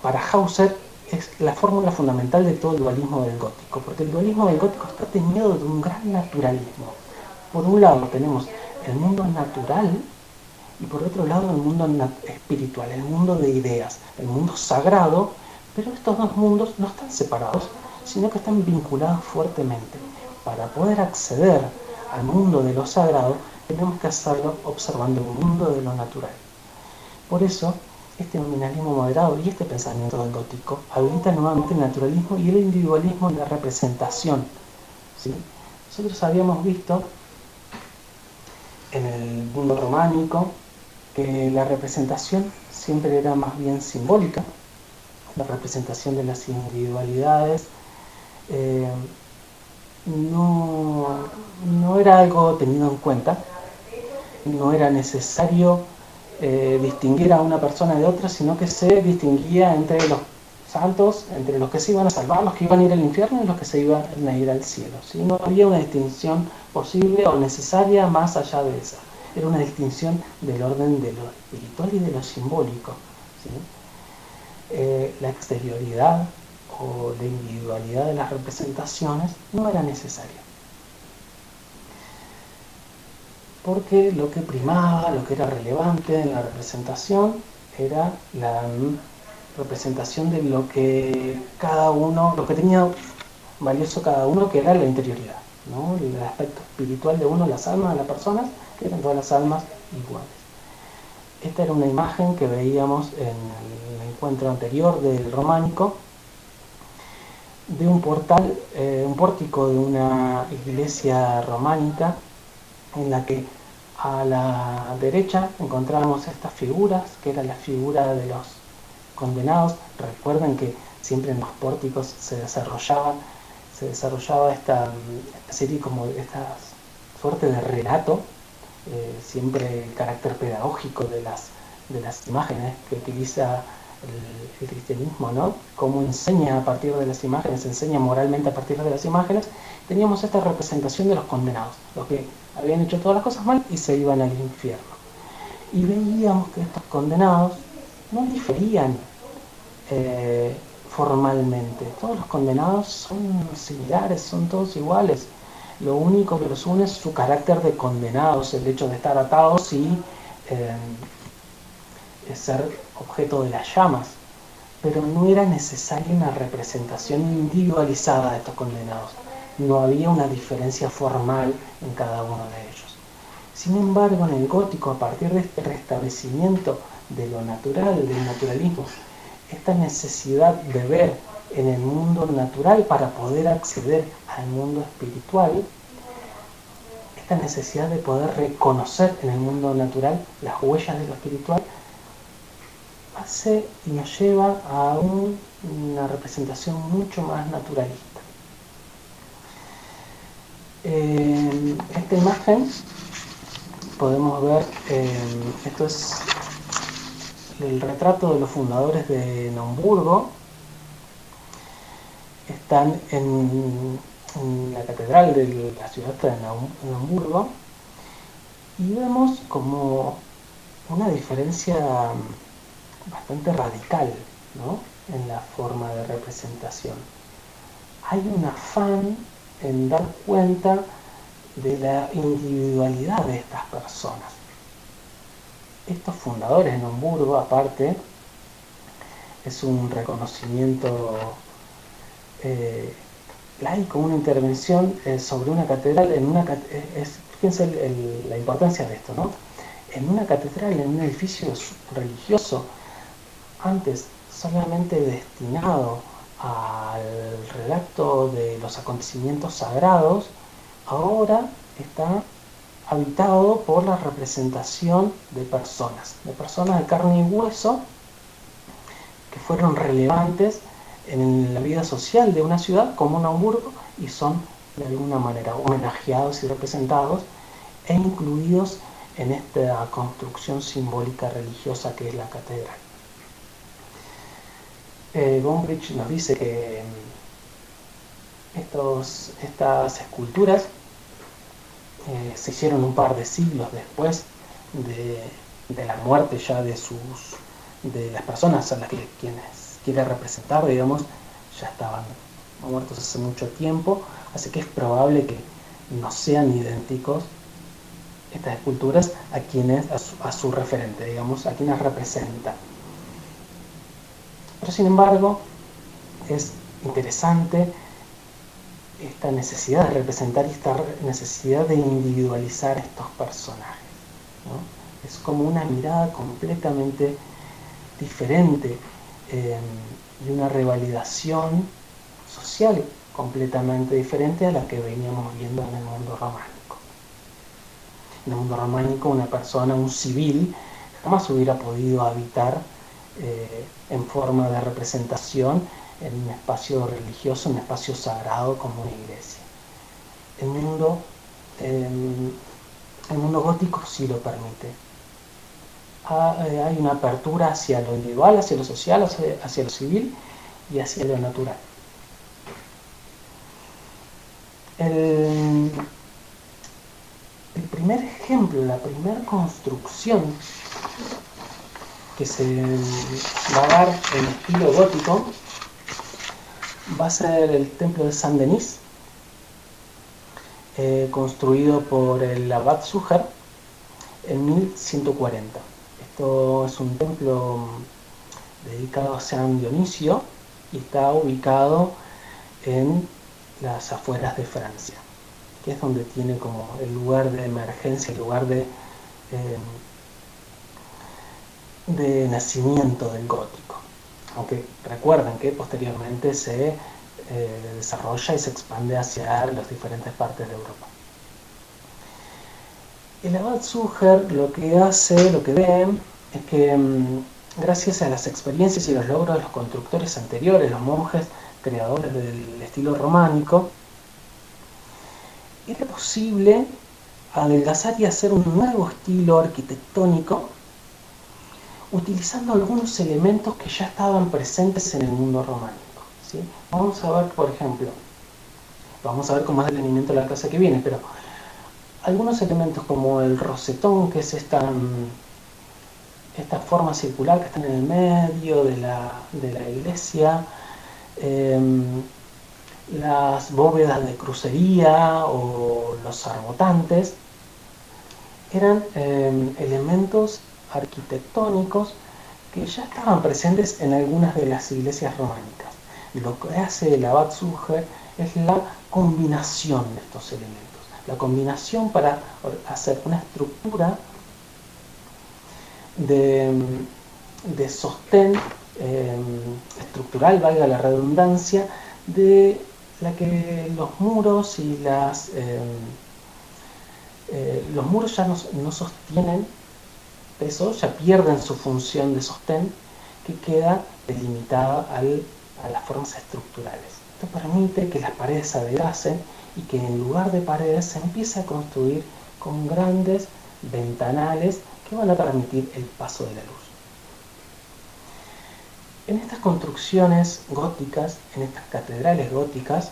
para Husserl es la fórmula fundamental de todo el dualismo del gótico, porque el dualismo del gótico está teñido de un gran naturalismo. Por un lado tenemos el mundo natural y por otro lado el mundo espiritual, el mundo de ideas, el mundo sagrado, pero estos dos mundos no están separados, sino que están vinculados fuertemente. Para poder acceder al mundo de lo sagrado, tenemos que hacerlo observando el mundo de lo natural. Por eso, este nominalismo moderado y este pensamiento del gótico habilita nuevamente el naturalismo y el individualismo en la representación. ¿Sí? Nosotros habíamos visto en el mundo románico que la representación siempre era más bien simbólica, la representación de las individualidades no era algo tenido en cuenta, no era necesario distinguir a una persona de otra, sino que se distinguía entre los santos, entre los que se iban a salvar, los que iban a ir al infierno y los que se iban a ir al cielo. ¿Sí? No había una distinción posible o necesaria más allá de esa. Era una distinción del orden de lo espiritual y de lo simbólico. ¿Sí? La exterioridad o la individualidad de las representaciones no era necesaria. Porque lo que primaba, lo que era relevante en la representación era la representación de lo que cada uno, lo que tenía valioso cada uno, que era la interioridad, ¿no? El aspecto espiritual de uno, las almas de las personas, que eran todas las almas iguales. Esta era una imagen que veíamos en el encuentro anterior del románico, de un portal, un pórtico de una iglesia románica, en la que a la derecha encontramos estas figuras, que era la figura de los condenados. Recuerden que siempre en los pórticos se desarrollaba esta serie, como esta suerte de relato, siempre el carácter pedagógico de las imágenes que utiliza el cristianismo, ¿no? Cómo enseña a partir de las imágenes, enseña moralmente a partir de las imágenes. Teníamos esta representación de los condenados, los que habían hecho todas las cosas mal y se iban al infierno. Y veíamos que estos condenados no diferían formalmente. Todos los condenados son similares, son todos iguales. Lo único que los une es su carácter de condenados, el hecho de estar atados y ser objeto de las llamas. Pero no era necesaria una representación individualizada de estos condenados. No había una diferencia formal en cada uno de ellos. Sin embargo, en el gótico, a partir de este restablecimiento de lo natural, del naturalismo, esta necesidad de ver en el mundo natural para poder acceder al mundo espiritual, esta necesidad de poder reconocer en el mundo natural las huellas de lo espiritual, hace y nos lleva a una representación mucho más naturalista. En esta imagen podemos ver, esto es el retrato de los fundadores de Naumburgo. Están en la catedral de la ciudad de Naumburgo y vemos como una diferencia bastante radical, ¿no? En la forma de representación. Hay un afán en dar cuenta de la individualidad de estas personas. Estos fundadores de Naumburgo, aparte, es un reconocimiento laico, una intervención sobre una catedral, fíjense la importancia de esto, ¿no? En una catedral, en un edificio religioso, antes solamente destinado al relato de los acontecimientos sagrados, ahora está habitado por la representación de personas de carne y hueso que fueron relevantes en la vida social de una ciudad como Naumburgo y son de alguna manera homenajeados y representados e incluidos en esta construcción simbólica religiosa que es la catedral. Gombrich nos dice que estas esculturas se hicieron un par de siglos después de la muerte ya de las personas a las que quienes quiere representar, digamos, ya estaban muertos hace mucho tiempo, así que es probable que no sean idénticos estas esculturas a quienes, a su referente, digamos, a quienes representan. Pero sin embargo, es interesante esta necesidad de representar y esta necesidad de individualizar estos personajes, ¿no? Es como una mirada completamente diferente y una revalidación social completamente diferente a la que veníamos viendo en el mundo románico. En el mundo románico, una persona, un civil, jamás hubiera podido habitar en forma de representación en un espacio religioso, un espacio sagrado como una iglesia. El mundo gótico sí lo permite. Hay una apertura hacia lo individual, hacia lo social, hacia lo civil y hacia lo natural. El primer ejemplo, la primera construcción que se va a dar en estilo gótico va a ser el templo de Saint-Denis, construido por el abad Suger en 1140. Esto es un templo dedicado a San Dionisio y está ubicado en las afueras de Francia, que es donde tiene como el lugar de emergencia, el lugar de nacimiento del gótico. Aunque recuerden que posteriormente se desarrolla y se expande hacia las diferentes partes de Europa. El abad Suger lo que ve es que gracias a las experiencias y los logros de los constructores anteriores, los monjes creadores del estilo románico, era posible adelgazar y hacer un nuevo estilo arquitectónico utilizando algunos elementos que ya estaban presentes en el mundo románico, ¿sí? Vamos a ver, por ejemplo, vamos a ver con más detenimiento la clase que viene, pero algunos elementos como el rosetón, que es esta forma circular que está en el medio de la iglesia, las bóvedas de crucería o los arbotantes, eran elementos arquitectónicos que ya estaban presentes en algunas de las iglesias románicas. Lo que hace el abad Suger es la combinación de estos elementos, la combinación para hacer una estructura de sostén estructural, valga la redundancia, de la que los muros y los muros ya no sostienen eso, ya pierden su función de sostén, que queda delimitada a las formas estructurales. Esto permite que las paredes se adelgacen y que en lugar de paredes se empiece a construir con grandes ventanales que van a permitir el paso de la luz. En estas construcciones góticas, en estas catedrales góticas,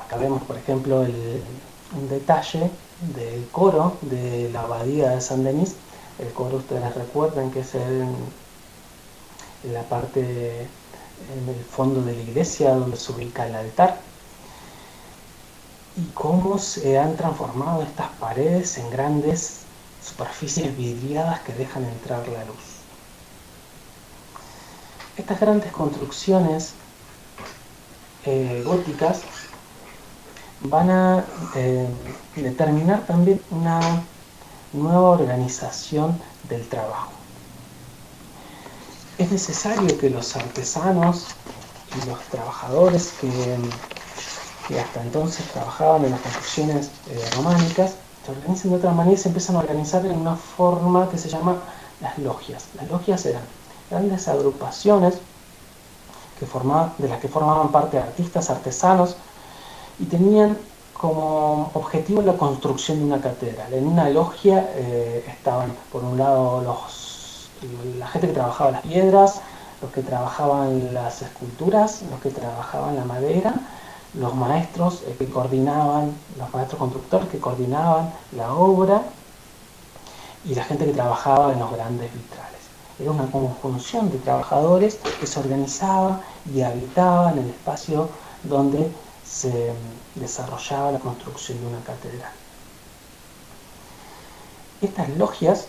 acá vemos por ejemplo un detalle del coro de la abadía de Saint-Denis. El coro, ustedes recuerdan que es en la parte, en el fondo de la iglesia donde se ubica el altar, y cómo se han transformado estas paredes en grandes superficies vidriadas que dejan entrar la luz. Estas grandes construcciones góticas van a determinar también una nueva organización del trabajo. Es necesario que los artesanos y los trabajadores que hasta entonces trabajaban en las construcciones románicas se organicen de otra manera y se empiezan a organizar en una forma que se llama las logias. Las logias eran grandes agrupaciones de las que formaban parte artistas, artesanos, y tenían como objetivo la construcción de una catedral. En una logia estaban, por un lado, la gente que trabajaba las piedras, los que trabajaban las esculturas, los que trabajaban la madera, los maestros los maestros constructores que coordinaban la obra, y la gente que trabajaba en los grandes vitrales. Era una conjunción de trabajadores que se organizaba y habitaban el espacio donde se desarrollaba la construcción de una catedral. Estas logias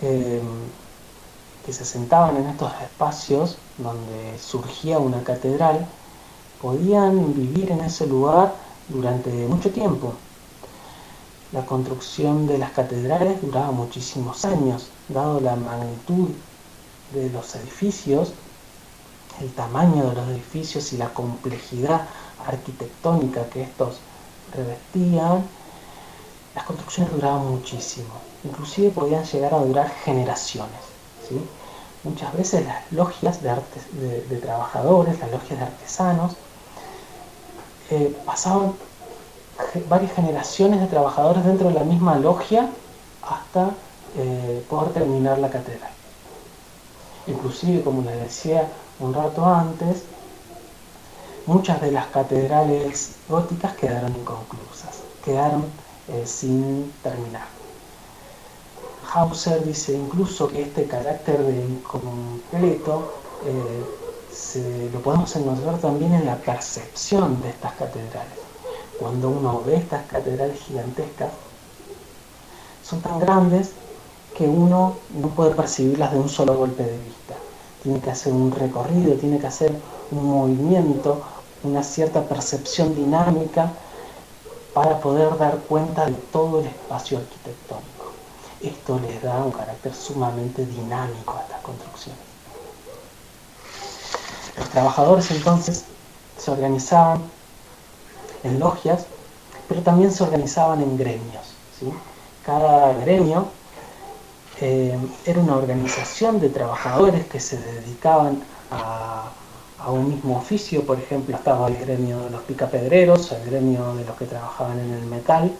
que se sentaban en estos espacios donde surgía una catedral podían vivir en ese lugar durante mucho tiempo. La construcción de las catedrales duraba muchísimos años, dado la magnitud de los edificios, el tamaño de los edificios y la complejidad arquitectónica que estos revestían. Las construcciones duraban muchísimo, inclusive podían llegar a durar generaciones, ¿sí? Muchas veces las logias de trabajadores, las logias de artesanos, pasaban varias generaciones de trabajadores dentro de la misma logia hasta poder terminar la catedral. Inclusive, como les decía un rato antes, muchas de las catedrales góticas quedaron inconclusas, quedaron sin terminar. Hauser dice incluso que este carácter de incompleto lo podemos encontrar también en la percepción de estas catedrales. Cuando uno ve estas catedrales gigantescas, son tan grandes que uno no puede percibirlas de un solo golpe de vista. Tiene que hacer un recorrido, tiene que hacer un movimiento, una cierta percepción dinámica para poder dar cuenta de todo el espacio arquitectónico. Esto les da un carácter sumamente dinámico a estas construcciones. Los trabajadores entonces se organizaban en logias, pero también se organizaban en gremios, ¿sí? Cada gremio era una organización de trabajadores que se dedicaban a un mismo oficio. Por ejemplo, estaba el gremio de los picapedreros, el gremio de los que trabajaban en el metal,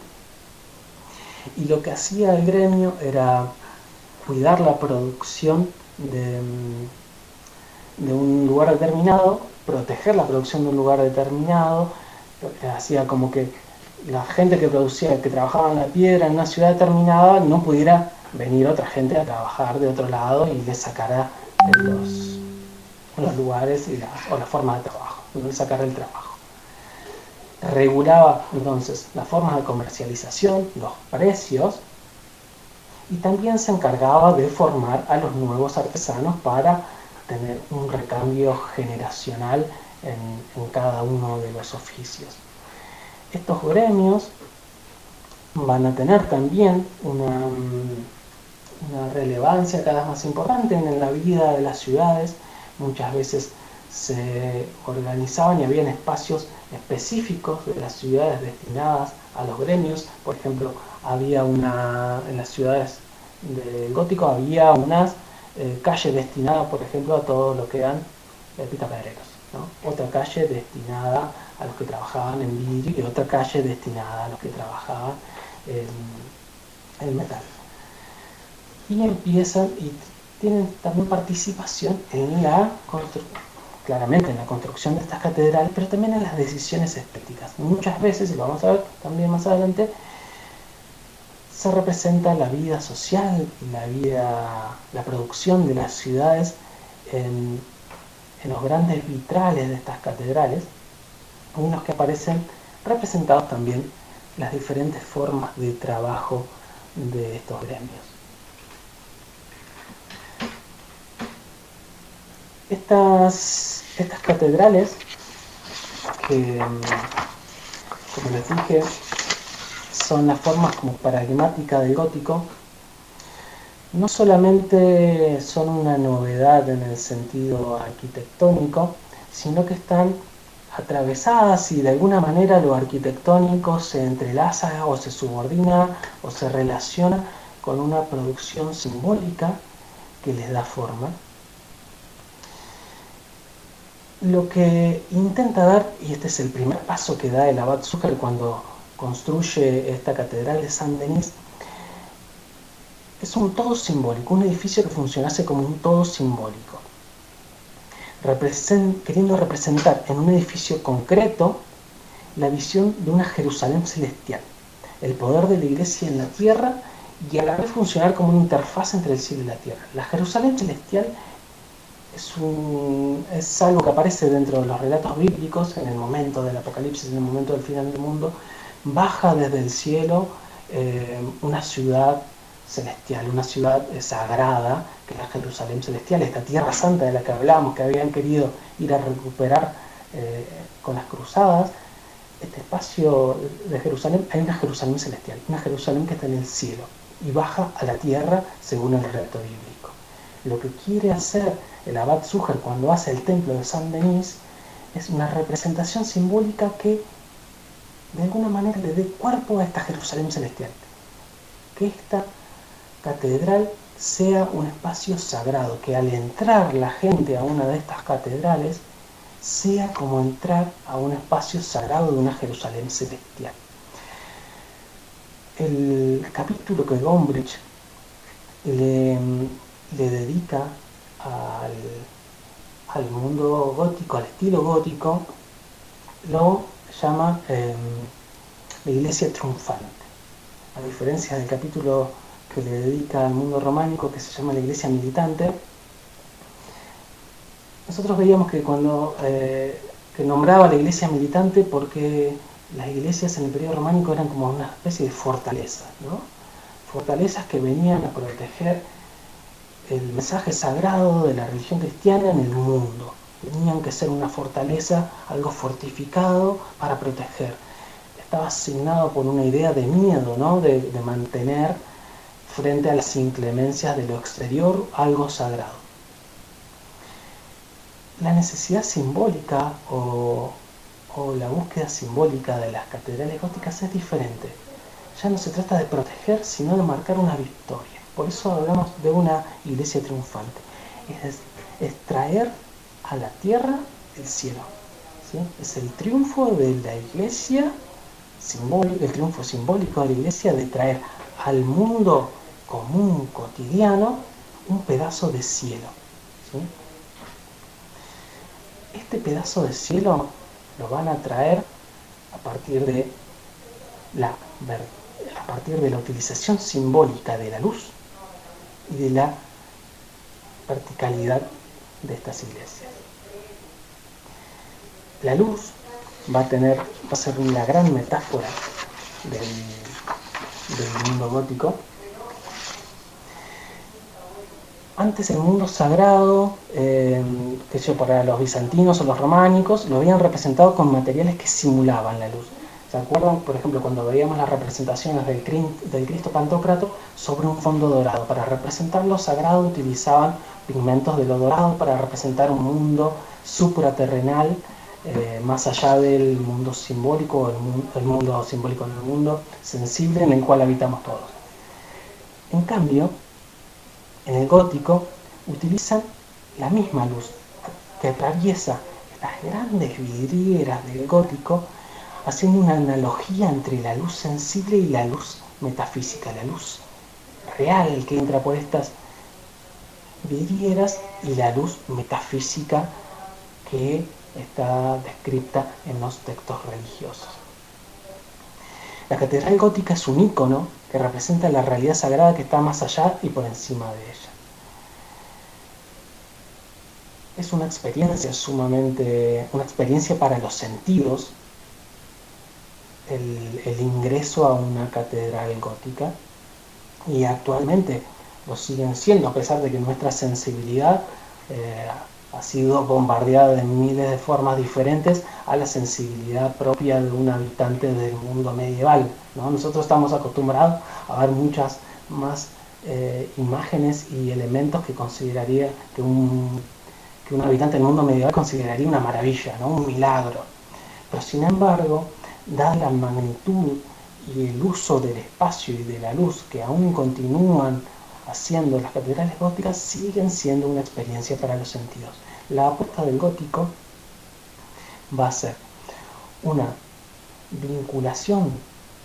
y lo que hacía el gremio era cuidar la producción de un lugar determinado, proteger la producción de un lugar determinado. Hacía como que la gente que producía, que trabajaba en la piedra en una ciudad determinada, no pudiera venir otra gente a trabajar de otro lado y le sacara los lugares o la forma de trabajo, le sacara el trabajo. Regulaba entonces las formas de comercialización, los precios, y también se encargaba de formar a los nuevos artesanos para tener un recambio generacional en cada uno de los oficios. Estos gremios van a tener también una relevancia cada vez más importante en la vida de las ciudades. Muchas veces se organizaban y habían espacios específicos de las ciudades destinadas a los gremios. Por ejemplo, en las ciudades del gótico había unas calles destinadas, por ejemplo, a todo lo que eran picapedreros, ¿no? Otra calle destinada a los que trabajaban en vidrio y otra calle destinada a los que trabajaban en metal. Y empiezan y tienen también participación en claramente en la construcción de estas catedrales, pero también en las decisiones estéticas. Muchas veces, y lo vamos a ver también más adelante, se representa la vida social y la producción de las ciudades en los grandes vitrales de estas catedrales, en los que aparecen representados también las diferentes formas de trabajo de estos gremios. Estas catedrales, que como les dije, son las formas como paradigmática del gótico, no solamente son una novedad en el sentido arquitectónico, sino que están atravesadas y de alguna manera lo arquitectónico se entrelaza o se subordina o se relaciona con una producción simbólica que les da forma. Lo que intenta dar, y este es el primer paso que da el abad Zújar cuando construye esta catedral de Saint-Denis, es un todo simbólico, un edificio que funcionase como un todo simbólico, queriendo representar en un edificio concreto la visión de una Jerusalén celestial, el poder de la Iglesia en la tierra y a la vez funcionar como una interfaz entre el cielo y la tierra. La Jerusalén celestial es algo que aparece dentro de los relatos bíblicos, en el momento del apocalipsis, en el momento del final del mundo. Baja desde el cielo una ciudad celestial, una ciudad sagrada, que es la Jerusalén celestial, esta tierra santa de la que hablábamos, que habían querido ir a recuperar con las cruzadas. Este espacio de Jerusalén, hay una Jerusalén celestial, una Jerusalén que está en el cielo y baja a la tierra según el relato bíblico. Lo que quiere hacer el abad Suger cuando hace el templo de San Denis es una representación simbólica que de alguna manera le dé cuerpo a esta Jerusalén celestial, que esta catedral sea un espacio sagrado, que al entrar la gente a una de estas catedrales sea como entrar a un espacio sagrado de una Jerusalén celestial. El capítulo que Gombrich le dedica al mundo gótico, al estilo gótico, lo llama la iglesia triunfante. A diferencia del capítulo que le dedica al mundo románico, que se llama la iglesia militante, nosotros veíamos que cuando que nombraba la iglesia militante porque las iglesias en el periodo románico eran como una especie de fortalezas, ¿no? Fortalezas que venían a proteger el mensaje sagrado de la religión cristiana en el mundo. Tenían que ser una fortaleza, algo fortificado para proteger. Estaba asignado por una idea de miedo, ¿no? de mantener frente a las inclemencias de lo exterior algo sagrado. La necesidad simbólica o la búsqueda simbólica de las catedrales góticas es diferente. Ya no se trata de proteger, sino de marcar una victoria. Por eso hablamos de una iglesia triunfante. Es traer a la tierra el cielo. ¿Sí? Es el triunfo de la iglesia, el triunfo simbólico de la iglesia de traer al mundo común, cotidiano, un pedazo de cielo. ¿Sí? Este pedazo de cielo lo van a traer a partir de la utilización simbólica de la luz y de la verticalidad de estas iglesias. La luz va a ser una gran metáfora del mundo gótico. Antes el mundo sagrado, para los bizantinos o los románicos, lo habían representado con materiales que simulaban la luz. ¿Se acuerdan, por ejemplo, cuando veíamos las representaciones del Cristo Pantocrátor sobre un fondo dorado? Para representar lo sagrado utilizaban pigmentos de lo dorado para representar un mundo supraterrenal, más allá del mundo simbólico, el mundo simbólico del mundo sensible en el cual habitamos todos. En cambio, en el gótico utilizan la misma luz que atraviesa estas grandes vidrieras del gótico, haciendo una analogía entre la luz sensible y la luz metafísica, la luz real que entra por estas vidrieras y la luz metafísica que está descrita en los textos religiosos. La catedral gótica es un ícono que representa la realidad sagrada que está más allá y por encima de ella. Es una experiencia una experiencia para los sentidos, el ingreso a una catedral gótica, y actualmente lo siguen siendo, a pesar de que nuestra sensibilidad ha sido bombardeada de miles de formas diferentes a la sensibilidad propia de un habitante del mundo medieval, ¿no? Nosotros estamos acostumbrados a ver muchas más imágenes y elementos que consideraría que un habitante del mundo medieval consideraría una maravilla, ¿no? Un milagro. Pero sin embargo, dada la magnitud y el uso del espacio y de la luz que aún continúan haciendo las catedrales góticas, siguen siendo una experiencia para los sentidos. La apuesta del gótico va a ser una vinculación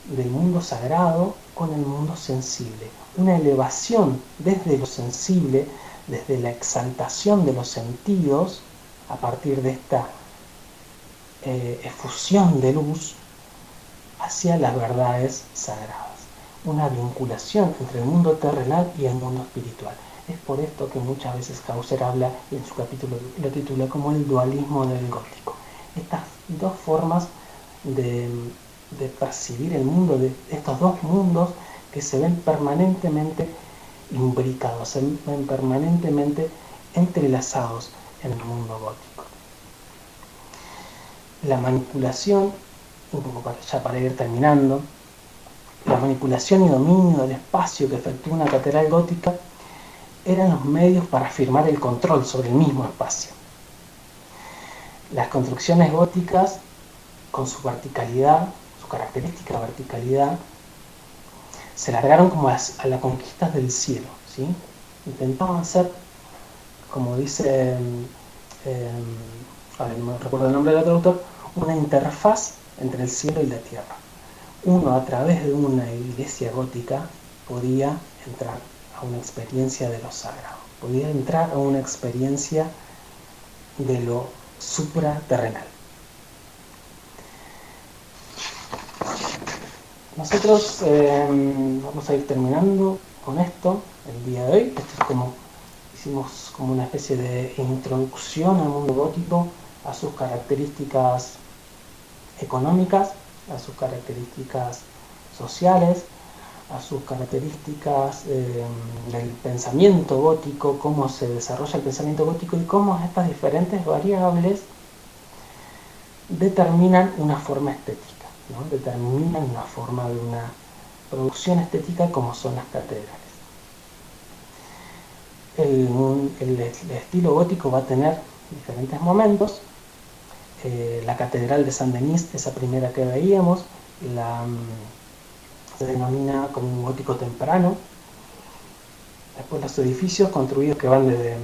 del mundo sagrado con el mundo sensible, una elevación desde lo sensible, desde la exaltación de los sentidos, a partir de esta efusión de luz hacia las verdades sagradas. Una vinculación entre el mundo terrenal y el mundo espiritual. Es por esto que muchas veces Hauser habla, y en su capítulo lo titula como el dualismo del gótico. Estas dos formas de, de percibir el mundo, de estos dos mundos que se ven permanentemente imbricados, se ven permanentemente entrelazados en el mundo gótico. La manipulación, un poco ya para ir terminando, la manipulación y dominio del espacio que efectúa una catedral gótica eran los medios para afirmar el control sobre el mismo espacio. Las construcciones góticas, con su verticalidad, su característica verticalidad, se largaron como a la conquista del cielo, ¿sí? Intentaban ser, como dice, ahora no me recuerdo el nombre del autor, una interfaz entre el cielo y la tierra. Uno, a través de una iglesia gótica, podía entrar a una experiencia de lo sagrado, podía entrar a una experiencia de lo supraterrenal. Nosotros vamos a ir terminando con esto el día de hoy. Esto es como, hicimos como una especie de introducción al mundo gótico, a sus características económicas, a sus características sociales, a sus características del pensamiento gótico, cómo se desarrolla el pensamiento gótico y cómo estas diferentes variables determinan una forma estética, ¿no? Determinan una forma de una producción estética como son las catedrales. El estilo gótico va a tener diferentes momentos. La catedral de Saint-Denis, esa primera que veíamos, se denomina como un gótico temprano. Después los edificios construidos que van desde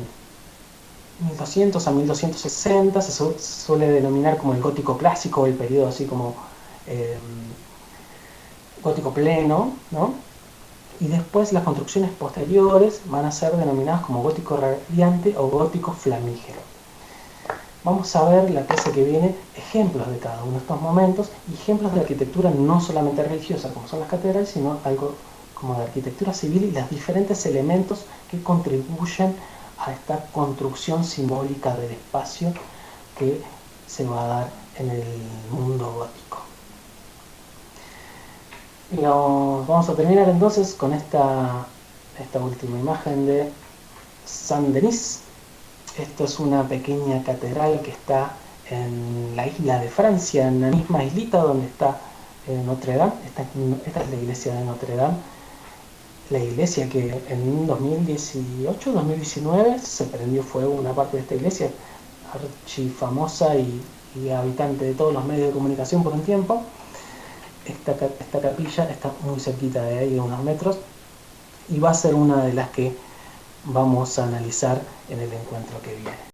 1200 a 1260 se suele denominar como el gótico clásico, el periodo así como gótico pleno, ¿no? Y después las construcciones posteriores van a ser denominadas como gótico radiante o gótico flamígero. Vamos a ver la clase que viene ejemplos de cada uno de estos momentos y ejemplos de arquitectura no solamente religiosa como son las catedrales, sino algo como de arquitectura civil y los diferentes elementos que contribuyen a esta construcción simbólica del espacio que se va a dar en el mundo gótico. Vamos a terminar entonces con esta última imagen de Saint-Denis. Esto es una pequeña catedral que está en la isla de Francia, en la misma islita donde está Notre Dame. Esta es la iglesia de Notre Dame. La iglesia que en 2018-2019 se prendió fuego una parte de esta iglesia, archifamosa y habitante de todos los medios de comunicación por un tiempo. Esta capilla está muy cerquita de ahí, de unos metros, y va a ser una de las que vamos a analizar en el encuentro que viene.